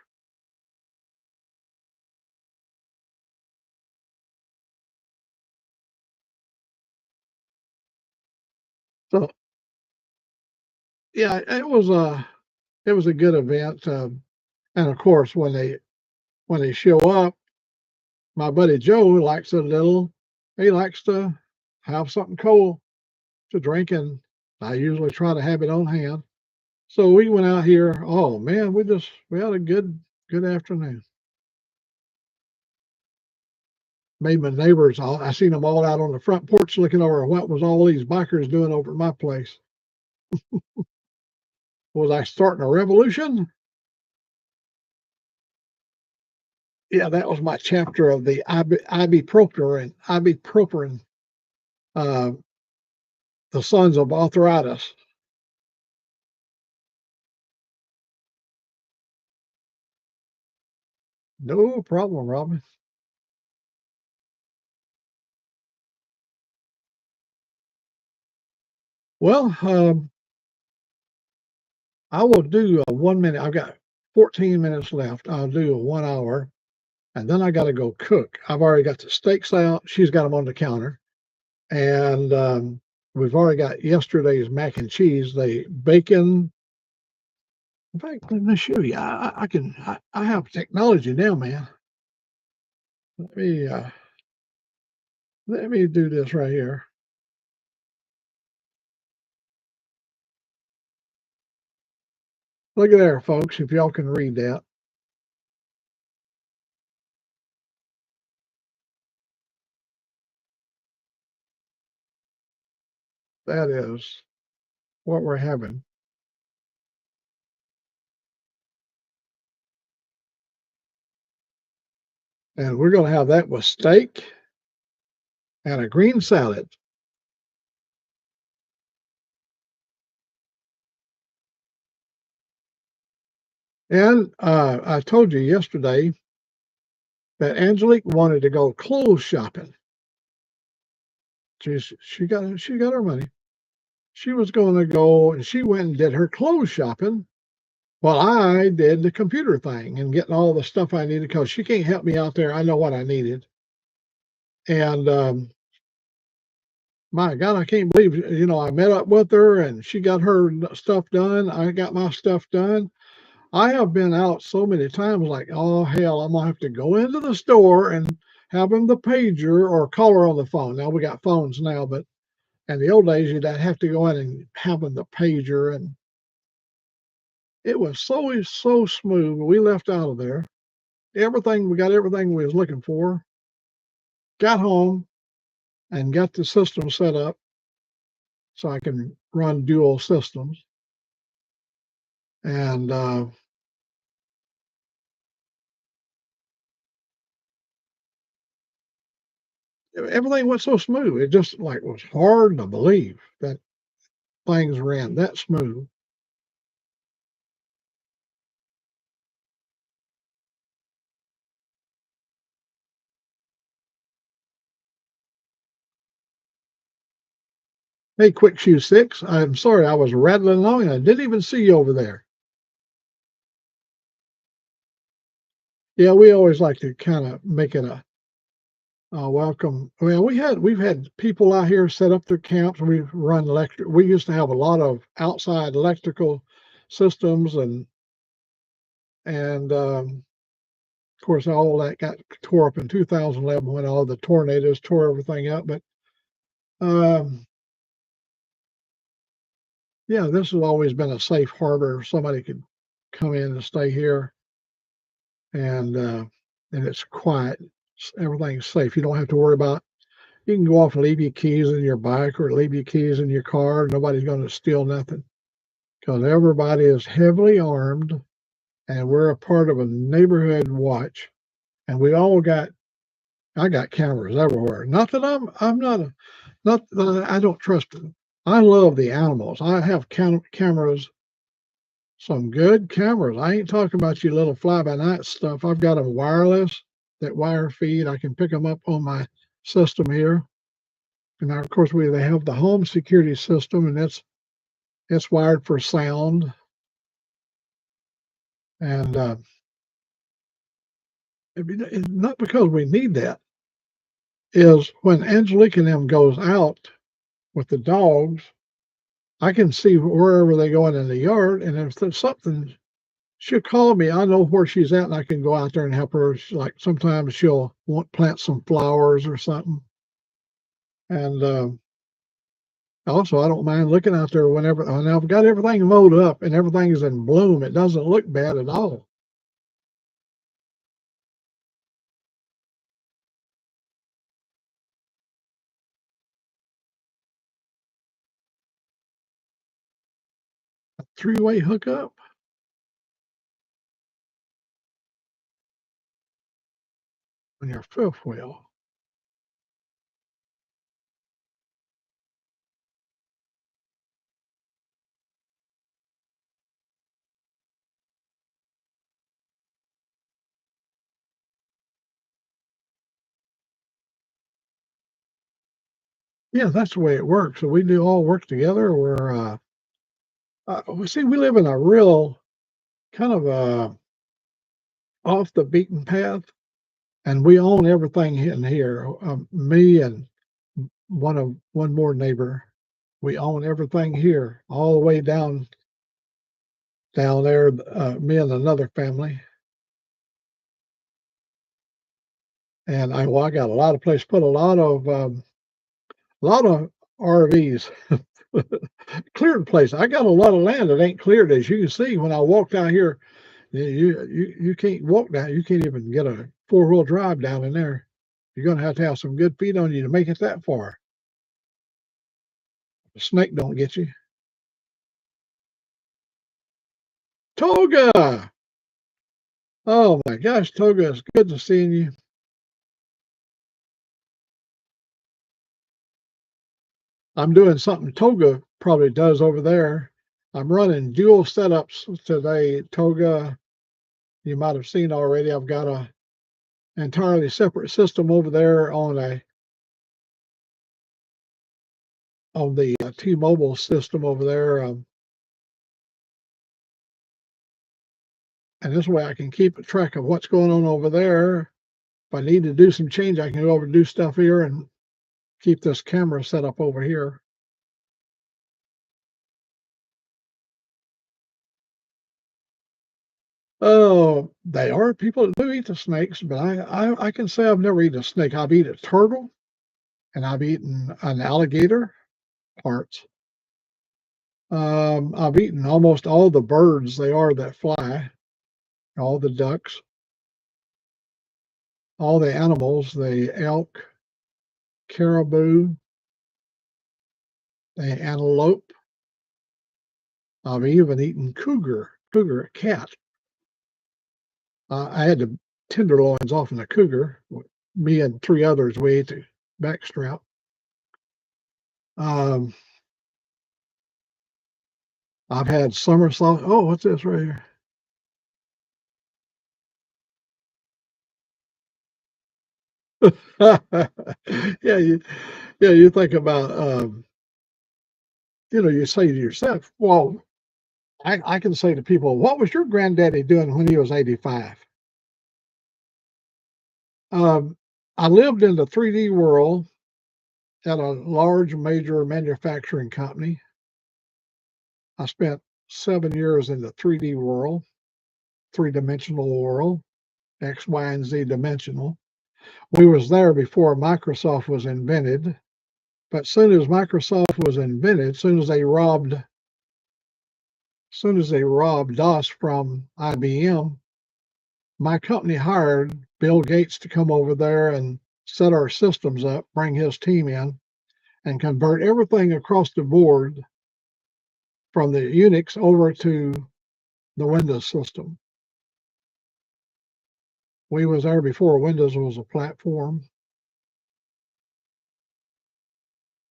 [SPEAKER 1] So yeah, it was a good event. And of course, when they show up, my buddy Joe likes a little. He likes to have something cold to drink, and I usually try to have it on hand. So we went out here. Oh man, we had a good afternoon. Made my neighbors. I seen them all out on the front porch looking over what was all these bikers doing over at my place. Was I starting a revolution? Yeah, that was my chapter of the ibuprofen, uh, the sons of arthritis. No problem, Robin. Well, I will do a 1 minute. I've got 14 minutes left. I'll do a 1 hour, and then I got to go cook. I've already got the steaks out. She's got them on the counter, and we've already got yesterday's mac and cheese. The bacon. In fact, let me show you. I have technology now, man. Let me uh, let me do this right here. Look at there, folks. If y'all can read that, that is what we're having. And we're going to have that with steak and a green salad. And I told you yesterday that Angelique wanted to go clothes shopping. She got her money. She was going to go, and she went and did her clothes shopping while I did the computer thing and getting all the stuff I needed because she can't help me out there. I know what I needed. And my God, I can't believe, I met up with her and she got her stuff done. I got my stuff done. I have been out so many times, like, oh, hell, I'm going to have to go into the store and have them the pager or call her on the phone. Now we got phones now, but in the old days, you'd have to go in and have them the pager. And it was so smooth. We left out of there. We got everything we was looking for. Got home and got the system set up so I can run dual systems. And everything went so smooth. It just like was hard to believe that things ran that smooth. Hey, Quick Shoe Six, I'm sorry I was rattling along and I didn't even see you over there. Yeah, we always like to kind of make it a welcome. Well, we've had people out here set up their camps. We've run electric. We used to have a lot of outside electrical systems, and of course all that got tore up in 2011 when all the tornadoes tore everything up. But um, yeah, this has always been a safe harbor. Somebody could come in and stay here, and it's quiet. Everything's safe. You don't have to worry about. You can go off and leave your keys in your bike or leave your keys in your car. Nobody's going to steal nothing because everybody is heavily armed, and we're a part of a neighborhood watch. And we all got. I got cameras everywhere. Not that I'm not a, not that I don't trust them. I love the animals. I have cameras some good cameras. I ain't talking about you little fly-by-night stuff. I've got them wireless that wire feed. I can pick them up on my system here. And now, of course, they have the home security system, and it's wired for sound. And not because we need that, is when Angelique and them goes out with the dogs, I can see wherever they go in the yard, and if there's something, she'll call me. I know where she's at, and I can go out there and help her. Like sometimes she'll want plant some flowers or something, and also I don't mind looking out there whenever. And I've got everything mowed up and everything is in bloom. It doesn't look bad at all. A three-way hookup on your fifth wheel. Yeah, that's the way it works. So we do all work together. We see we live in a real kind of off the beaten path, and we own everything in here. Me and one more neighbor, we own everything here, all the way down there. Me and another family, and I got a lot of place, put a lot of RVs. Cleared place. I got a lot of land that ain't cleared, as you can see when I walk down here. You can't walk down. You can't even get a four-wheel drive down in there. You're gonna have to have some good feet on you to make it that far. A snake don't get you. Toga! Oh my gosh, Toga, it's good to seeing you. I'm doing something Toga probably does over there. I'm running dual setups today. Toga, you might have seen already. I've got a entirely separate system over there on the T-Mobile system over there, and this way I can keep track of what's going on over there. If I need to do some change, I can go over and do stuff here and keep this camera set up over here. Oh, they are people that do eat the snakes, but I can say I've never eaten a snake. I've eaten a turtle, and I've eaten an alligator parts. I've eaten almost all the birds they are that fly, all the ducks, all the animals, the elk, caribou, the antelope. I've even eaten cougar, cat. I had the tenderloins off in a cougar. Me and three others, we ate the backstrap. Um, I've had somersault. Oh, what's this right here? Yeah, you think about, you say to yourself, well, I can say to people, what was your granddaddy doing when he was 85? Um, I lived in the 3D world at a large major manufacturing company. I spent 7 years in the 3D world, three-dimensional world, X, Y, and Z dimensional. We was there before Microsoft was invented, but soon as Microsoft was invented, soon as they robbed DOS from IBM, my company hired Bill Gates to come over there and set our systems up, bring his team in, and convert everything across the board from the Unix over to the Windows system. We was there before Windows was a platform.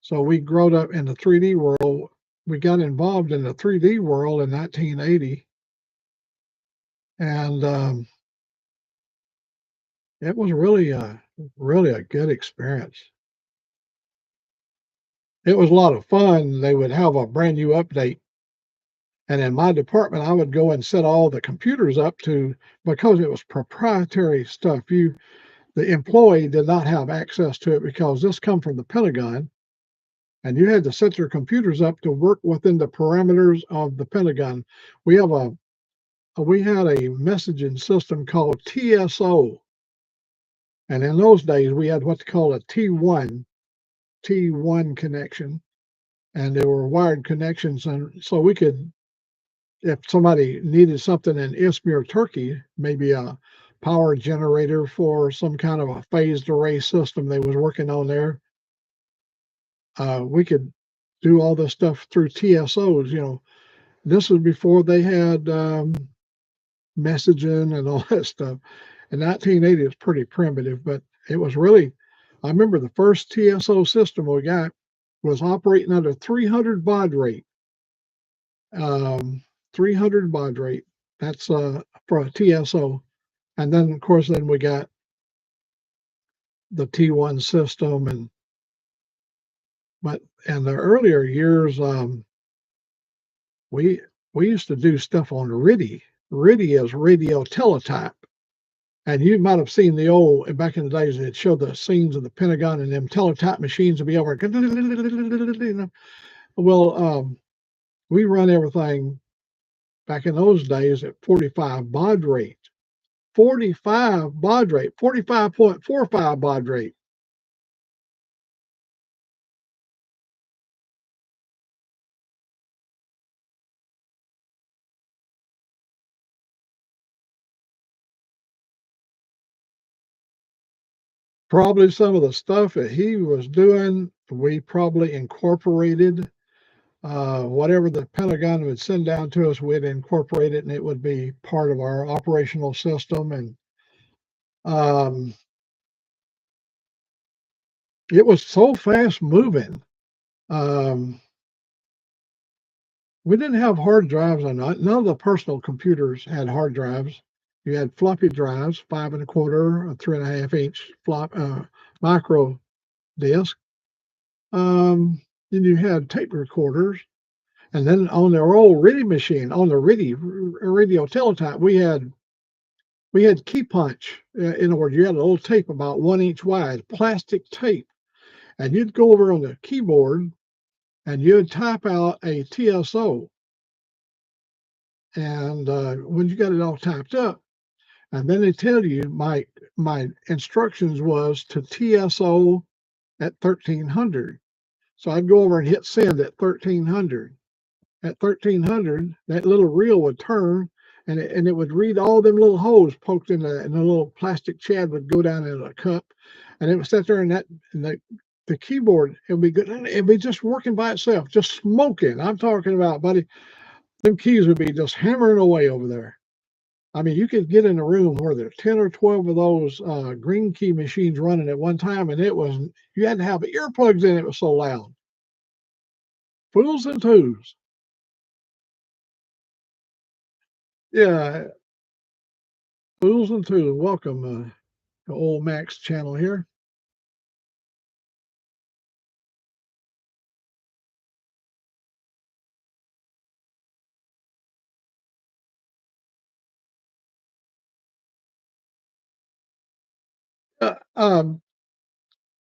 [SPEAKER 1] So we growed up in the 3D world. We got involved in the 3D world in 1980 And it was really a good experience. It was a lot of fun. They would have a brand new update. And in my department, I would go and set all the computers up to, because it was proprietary stuff. The employee did not have access to it because this come from the Pentagon, and you had to set your computers up to work within the parameters of the Pentagon. We have we had a messaging system called TSO, and in those days we had what's called a T1 connection, and they were wired connections, and so we could, if somebody needed something in Izmir, Turkey, maybe a power generator for some kind of a phased array system they was working on there, we could do all this stuff through TSOs. This was before they had messaging and all that stuff. In 1980, it was pretty primitive, but it was really, I remember the first TSO system we got was operating at a 300 baud rate. 300 baud rate. That's for a TSO. And then, of course, then we got the T1 system. But in the earlier years, we we used to do stuff on RIDI. RIDI is radio teletype. And you might have seen the old, back in the days, it showed the scenes of the Pentagon and them teletype machines would be over. Well, we run everything back in those days at 45 baud rate. 45 baud rate, 45.45 baud rate. Probably some of the stuff that he was doing, we probably incorporated. Whatever the Pentagon would send down to us, we'd incorporate it, and it would be part of our operational system. And um, it was so fast moving. Um, we didn't have hard drives on it. None of the personal computers had hard drives. You had floppy drives, 5 1/4, a 3.5 inch micro disk. Then you had tape recorders. And then on their old RIDI machine, on the RIDI radio teletype, we had key punch. In other words, you had an old tape about 1 inch wide, plastic tape, and you'd go over on the keyboard and you'd type out a TSO. And when you got it all typed up, and then they tell you my instructions was to TSO at 1300. So I'd go over and hit send at 1300. At 1300, that little reel would turn, and it would read all them little holes poked in and the little plastic chad would go down in a cup, and it would sit there, and the keyboard, it would be good. It'd be just working by itself, just smoking. I'm talking about, buddy, them keys would be just hammering away over there. I mean, you could get in a room where there are 10 or 12 of those green key machines running at one time, and you had to have earplugs in. It was so loud. Fools and twos. Yeah, fools and twos. Welcome to Old Mack's channel here. Uh, um,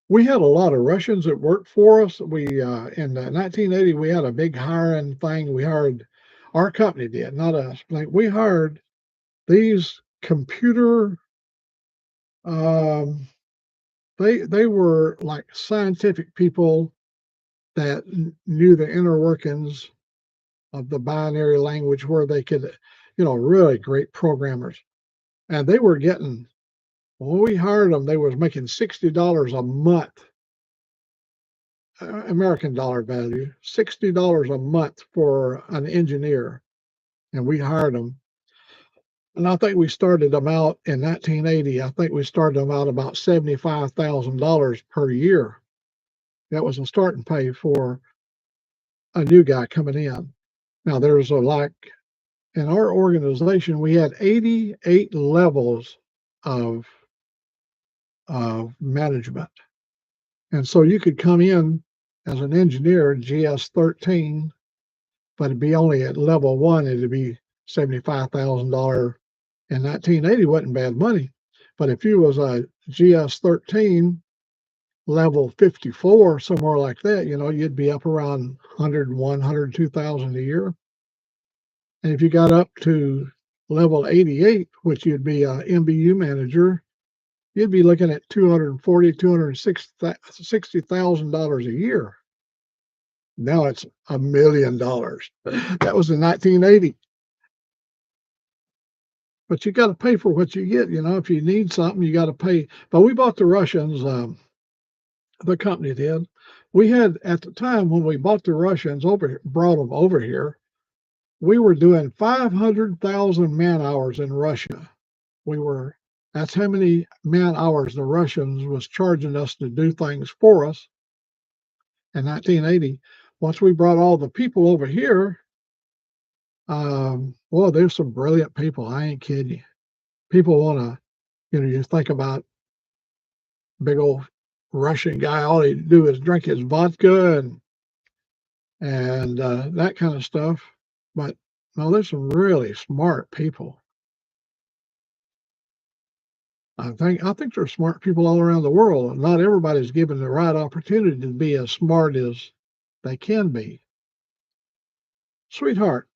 [SPEAKER 1] we had a lot of Russians that worked for us. We in 1980 we had a big hiring thing. We hired, our company did, not us. Like, we hired these computer. Um, they were like scientific people that knew the inner workings of the binary language, where they could, really great programmers. And they were getting, when we hired them, they was making $60 a month, American dollar value, $60 a month for an engineer. And we hired them. And I think we started them out in 1980. I think we started them out about $75,000 per year. That was a starting pay for a new guy coming in. Now there's a like in our organization, we had 88 levels of management. And so you could come in as an engineer, GS 13, but it'd be only at level 1, it'd be $75,000. In 1980 wasn't bad money. But if you was a GS 13 level 54, somewhere like that, you'd be up around 101, 102,000 a year. And if you got up to level 88, which you'd be a MBU manager, you'd be looking at $240,000, $260,000 a year. Now it's $1 million. That was in 1980. But you got to pay for what you get. If you need something, you got to pay. But we bought the Russians. The company did. We had, at the time when we bought the Russians brought them over here, we were doing 500,000 man hours in Russia. That's how many man hours the Russians was charging us to do things for us in 1980. Once we brought all the people over here, well, there's some brilliant people. I ain't kidding you. People want to, you think about big old Russian guy, all he do is drink his vodka and that kind of stuff. But no, there's some really smart people. I think there's smart people all around the world. Not everybody's given the right opportunity to be as smart as they can be. Sweetheart,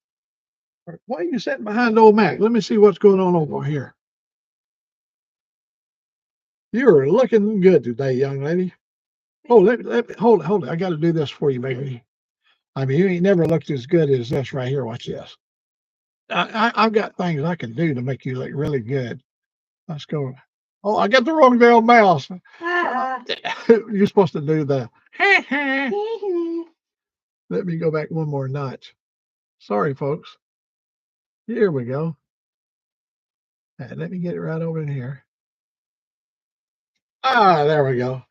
[SPEAKER 1] why are you sitting behind Old Mac? Let me see what's going on over here. You're looking good today, young lady. Oh, let me hold it. I got to do this for you, baby. I mean, you ain't never looked as good as this right here. Watch this. I've got things I can do to make you look really good. Let's go. Oh, I got the wrong damn mouse. You're supposed to do the. Let me go back one more notch. Sorry, folks. Here we go. Let me get it right over in here. Ah, there we go.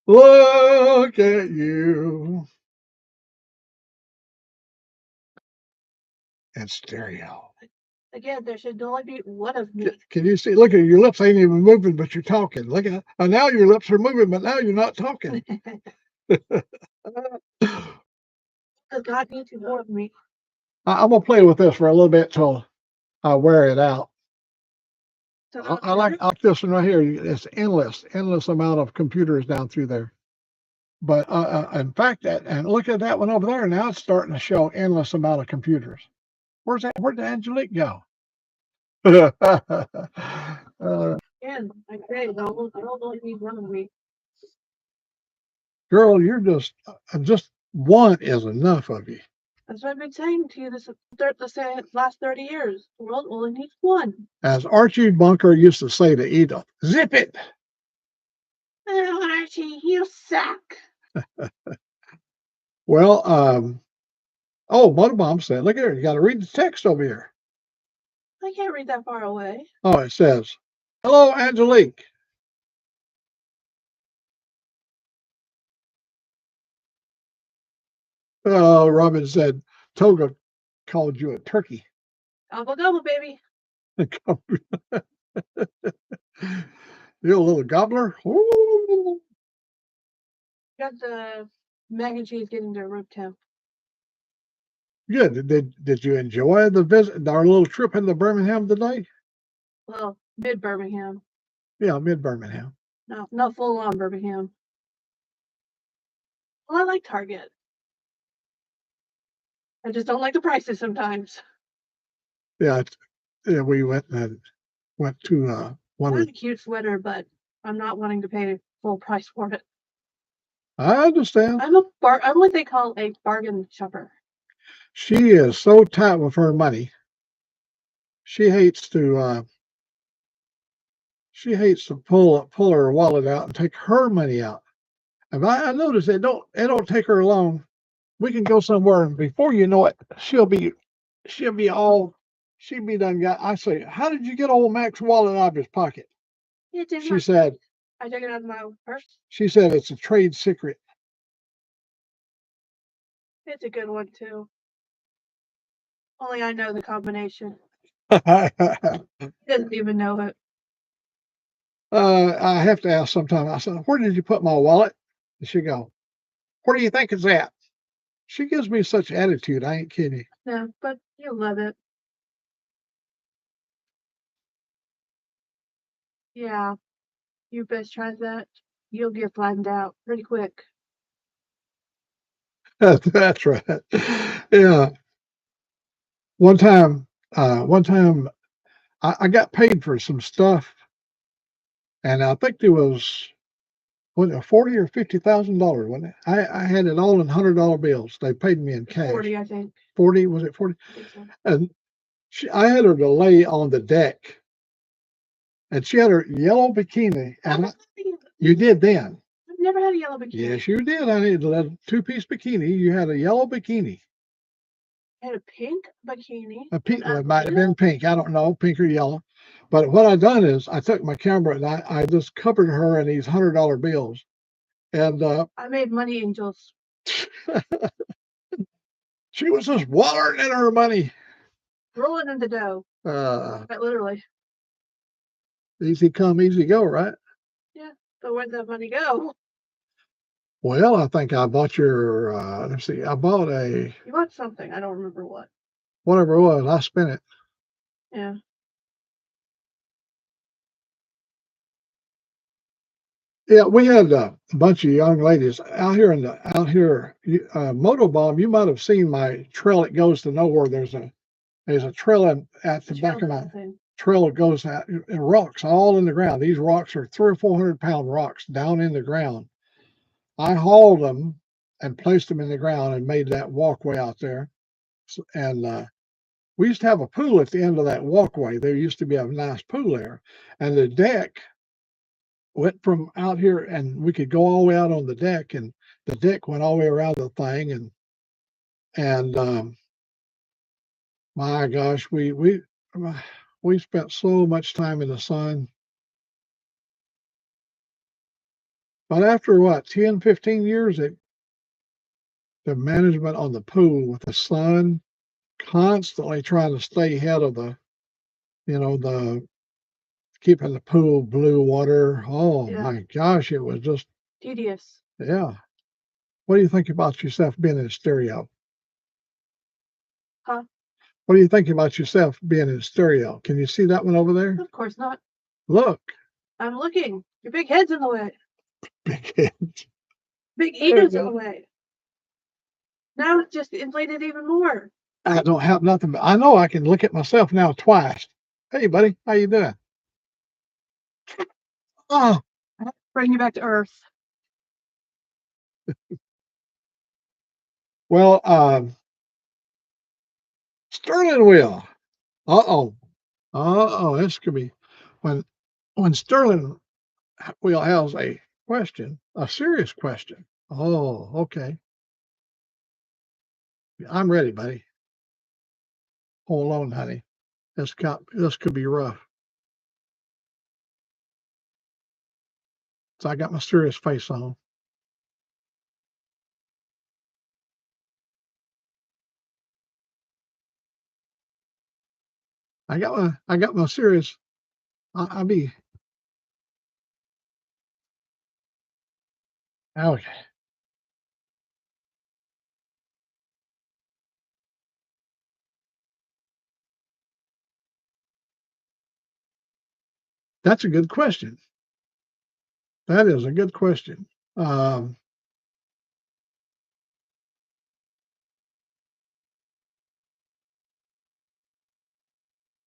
[SPEAKER 1] Look at you. And stereo.
[SPEAKER 2] Again, there should only be one of me.
[SPEAKER 1] Can you see? Look at your lips ain't even moving, but you're talking. Look at now your lips are moving, but now you're not talking.
[SPEAKER 2] God needs more of me.
[SPEAKER 1] I'm gonna play with this for a little bit till I wear it out.
[SPEAKER 2] So
[SPEAKER 1] I like this one right here. It's endless amount of computers down through there. But in fact, and look at that one over there. Now it's starting to show endless amount of computers. Where'd Angelique go?
[SPEAKER 2] Again, I say, I don't really need one of me.
[SPEAKER 1] Girl, you're just one is enough of you.
[SPEAKER 2] That's what I've been saying to you this last 30 years. The world only needs one.
[SPEAKER 1] As Archie Bunker used to say to Edith, zip it.
[SPEAKER 2] Oh, Archie, you suck.
[SPEAKER 1] Well, oh, Butterbomb said, look here, you got to read the text over here.
[SPEAKER 2] I can't read that far away.
[SPEAKER 1] Oh, it says, hello, Angelique. Oh, Robin said, Toga called you a turkey.
[SPEAKER 2] Gobble, baby.
[SPEAKER 1] You're a little gobbler. Ooh.
[SPEAKER 2] Got the mac and cheese getting to room temp.
[SPEAKER 1] Good. Did you enjoy the visit, our little trip into Birmingham today?
[SPEAKER 2] Well, mid Birmingham.
[SPEAKER 1] Yeah, mid Birmingham.
[SPEAKER 2] No, not full on Birmingham. Well, I like Target. I just don't like the prices sometimes.
[SPEAKER 1] Yeah, we went to one of
[SPEAKER 2] a cute sweater, but I'm not wanting to pay full price for it.
[SPEAKER 1] I understand.
[SPEAKER 2] I'm what they call a bargain shopper.
[SPEAKER 1] She is so tight with her money. She hates to pull her wallet out and take her money out. And I noticed it don't take her long. We can go somewhere and before you know it, she'll be done got. I say, how did you get old Mac's wallet out of his pocket? She said,
[SPEAKER 2] I took it out of my purse.
[SPEAKER 1] She said it's a trade secret.
[SPEAKER 2] It's a good one too. Only I know the combination.
[SPEAKER 1] I
[SPEAKER 2] Doesn't even know it.
[SPEAKER 1] have to ask sometime. I said, "Where did you put my wallet?" And she go, "Where do you think it's at?" She gives me such attitude. I ain't kidding.
[SPEAKER 2] No, but you love it. Yeah, you best try that. You'll get flattened out pretty quick.
[SPEAKER 1] That's right. Yeah. One time, I got paid for some stuff, and I think there was it 40 or $50,000, wasn't it? I had it all in $100 bills. They paid me in cash.
[SPEAKER 2] 40, I think.
[SPEAKER 1] 40, was it 40?
[SPEAKER 2] I think so.
[SPEAKER 1] And I had her to lay on the deck, and she had her yellow bikini. And you did then.
[SPEAKER 2] I've never had a yellow bikini.
[SPEAKER 1] Yes, you did. I need a two-piece bikini. You had a yellow bikini.
[SPEAKER 2] I had a pink bikini.
[SPEAKER 1] A pink, well, it might have been pink. I don't know, pink or yellow. But what I done is I took my camera and I just covered her in these $100 bills. And
[SPEAKER 2] I made money angels.
[SPEAKER 1] she was just watering in her money.
[SPEAKER 2] Rolling in the dough. Quite literally.
[SPEAKER 1] Easy come, easy go, right?
[SPEAKER 2] Yeah, but where'd that money go?
[SPEAKER 1] Well, I think I bought your, let's see, I bought
[SPEAKER 2] You bought something. I don't remember what.
[SPEAKER 1] whatever it was, I spent it.
[SPEAKER 2] Yeah.
[SPEAKER 1] Yeah, we had a bunch of young ladies out here Motobomb. You might have seen my trail that goes to nowhere. There's a trail at the back of my trail that goes out in rocks all in the ground. These rocks are 300 or 400 pound rocks down in the ground. I hauled them and placed them in the ground and made that walkway out there. And we used to have a pool at the end of that walkway. There used to be a nice pool there, and the deck went from out here, and we could go all the way out on the deck, and the deck went all the way around the thing, and my gosh, we spent so much time in the sun. But after what, 10, 15 years, the management on the pool with the sun, constantly trying to stay ahead of the keeping the pool blue water. Oh
[SPEAKER 2] Yeah.
[SPEAKER 1] my gosh, it was just
[SPEAKER 2] Tedious.
[SPEAKER 1] yeah. What do you think about yourself being in stereo?
[SPEAKER 2] Huh?
[SPEAKER 1] What do you think about yourself being in stereo? Can you see that one over there?
[SPEAKER 2] Of course not.
[SPEAKER 1] Look.
[SPEAKER 2] I'm looking. Your big head's in the way.
[SPEAKER 1] Big head.
[SPEAKER 2] Big ears in the way. Now it's just inflated even more.
[SPEAKER 1] I don't have nothing, but I know I can look at myself now twice. Hey, buddy, how you doing? Oh,
[SPEAKER 2] Bring you back to earth.
[SPEAKER 1] well, Sterling wheel. This could be when Sterling wheel has a question, a serious question. Oh, okay. I'm ready, buddy. Hold on, honey. This could be rough. So I got my serious face on. I got my serious. I'll be okay. That's a good question. That is a good question.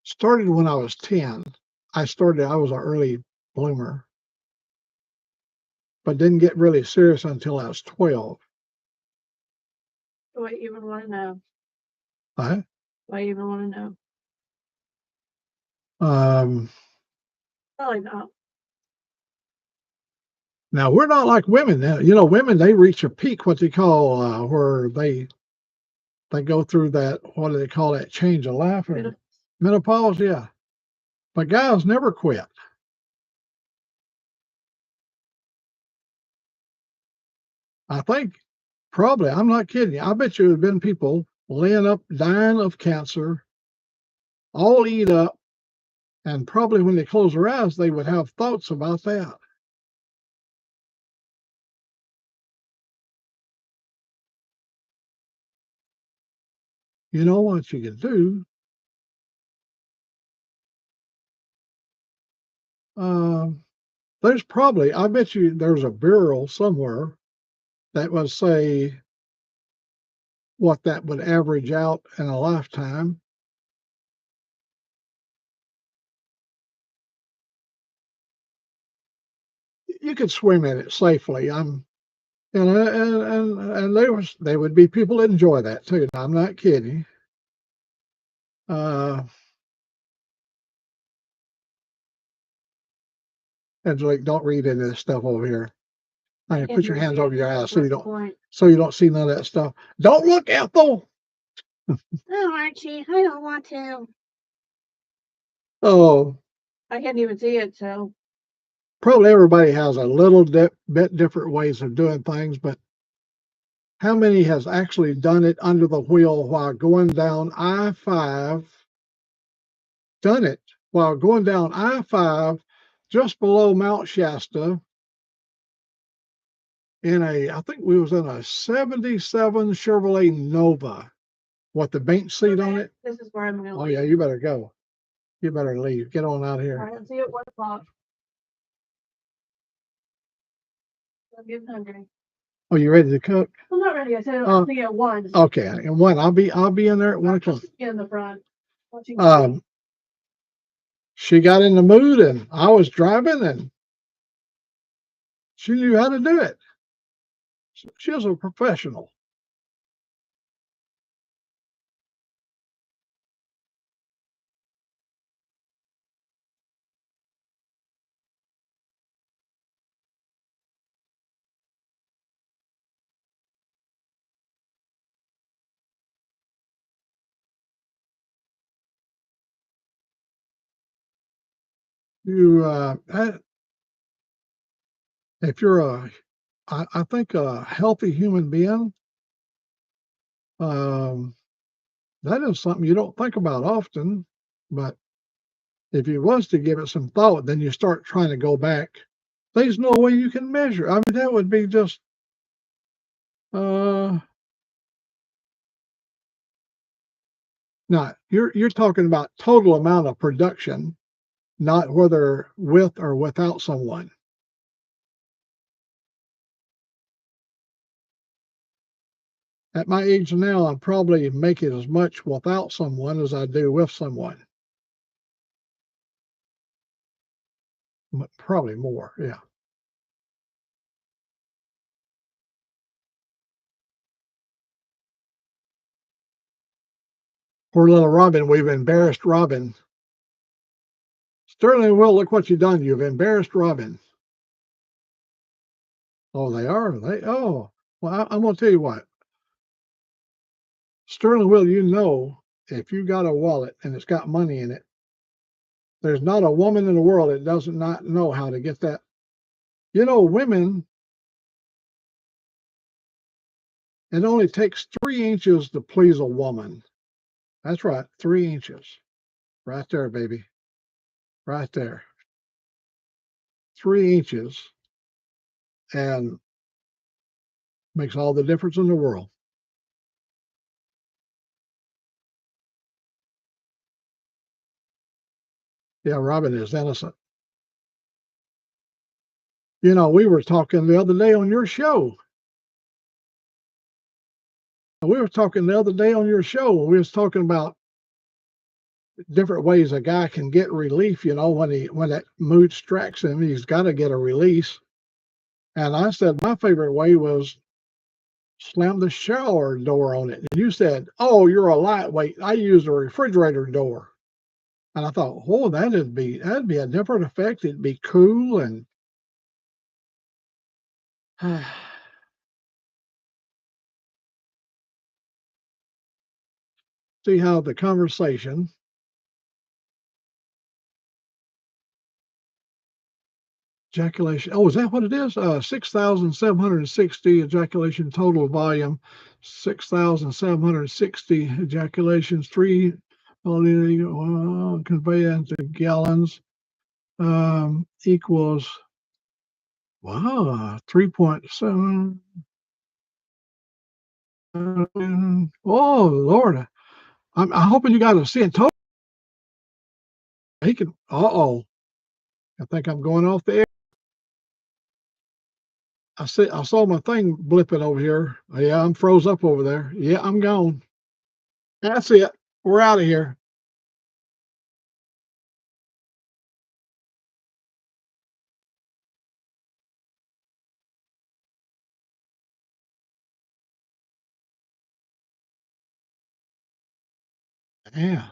[SPEAKER 1] Started when I was 10. I was an early bloomer, but didn't get really serious until I was 12.
[SPEAKER 2] Do I even want to know?
[SPEAKER 1] Huh?
[SPEAKER 2] Do I even want to know? Probably not.
[SPEAKER 1] Now we're not like women. Now, women, they reach a peak, what they call where they go through that, what do they call that, change of life or menopause? Yeah. But guys never quit. I think probably, I'm not kidding you. I bet you there have been people laying up, dying of cancer, all eat up, and probably when they close their eyes, they would have thoughts about that. You know what you could do? There's probably, I bet you there's a bureau somewhere that would say what that would average out in a lifetime. You could swim in it safely. And they would be people that enjoy that too. I'm not kidding. Uh, Angelique, don't read any of this stuff over here. I mean, put your hands over your eyes so you don't see none of that stuff. Don't look, Ethel.
[SPEAKER 2] Oh, Archie, I don't want to.
[SPEAKER 1] Oh,
[SPEAKER 2] I can't even see it, so.
[SPEAKER 1] Probably everybody has a little bit different ways of doing things, but how many has actually done it under the wheel while going down I-5? Done it while going down I-5 just below Mount Shasta I think we was in a 77 Chevrolet Nova. What, the bench seat on it?
[SPEAKER 2] This is where I'm going to
[SPEAKER 1] Oh, yeah, you better go. You better leave. Get on out of here.
[SPEAKER 2] All right, I'll see you at 1 o'clock. I'm getting hungry.
[SPEAKER 1] Oh, you ready to cook?
[SPEAKER 2] I'm not ready. I said I'll see you at 1.
[SPEAKER 1] Okay, and 1. I'll be in there at 1 o'clock.
[SPEAKER 2] In the front.
[SPEAKER 1] She got in the mood, and I was driving, and she knew how to do it. She was a professional. If you're I think a healthy human being, that is something you don't think about often, but if you was to give it some thought, then you start trying to go back. There's no way you can measure. I mean, that would be just, now you're talking about total amount of production, not whether with or without someone. At my age now, I'm probably making as much without someone as I do with someone. Probably more, yeah. Poor little Robin, we've embarrassed Robin. Sterling Will, look what you've done. You've embarrassed Robin. Oh, they are. Well, I'm gonna tell you what. Sterling Will, you know, if you got a wallet and it's got money in it, there's not a woman in the world that doesn't not know how to get that. You know, women, it only takes 3 inches to please a woman. That's right, 3 inches. Right there, baby. Right there. 3 inches, and makes all the difference in the world. Yeah, Robin is innocent. You know, we were talking the other day on your show. We were talking the other day on your show. We was talking about different ways a guy can get relief. You know, when that mood strikes him, he's got to get a release. And I said my favorite way was slam the shower door on it. And you said, "Oh, you're a lightweight. I use a refrigerator door." And I thought, "Oh, that'd be a different effect. It'd be cool and." See how the conversation Ejaculation. Oh, is that what it is? 6,760 ejaculation total volume, 6,760 ejaculations, convey into gallons, equals, wow, 3.7. Oh, Lord. I'm hoping you got a see in total. He can, uh-oh. I think I'm going off the air. I saw my thing blipping over here. Yeah, I'm froze up over there. Yeah, I'm gone. That's it. We're out of here. Yeah.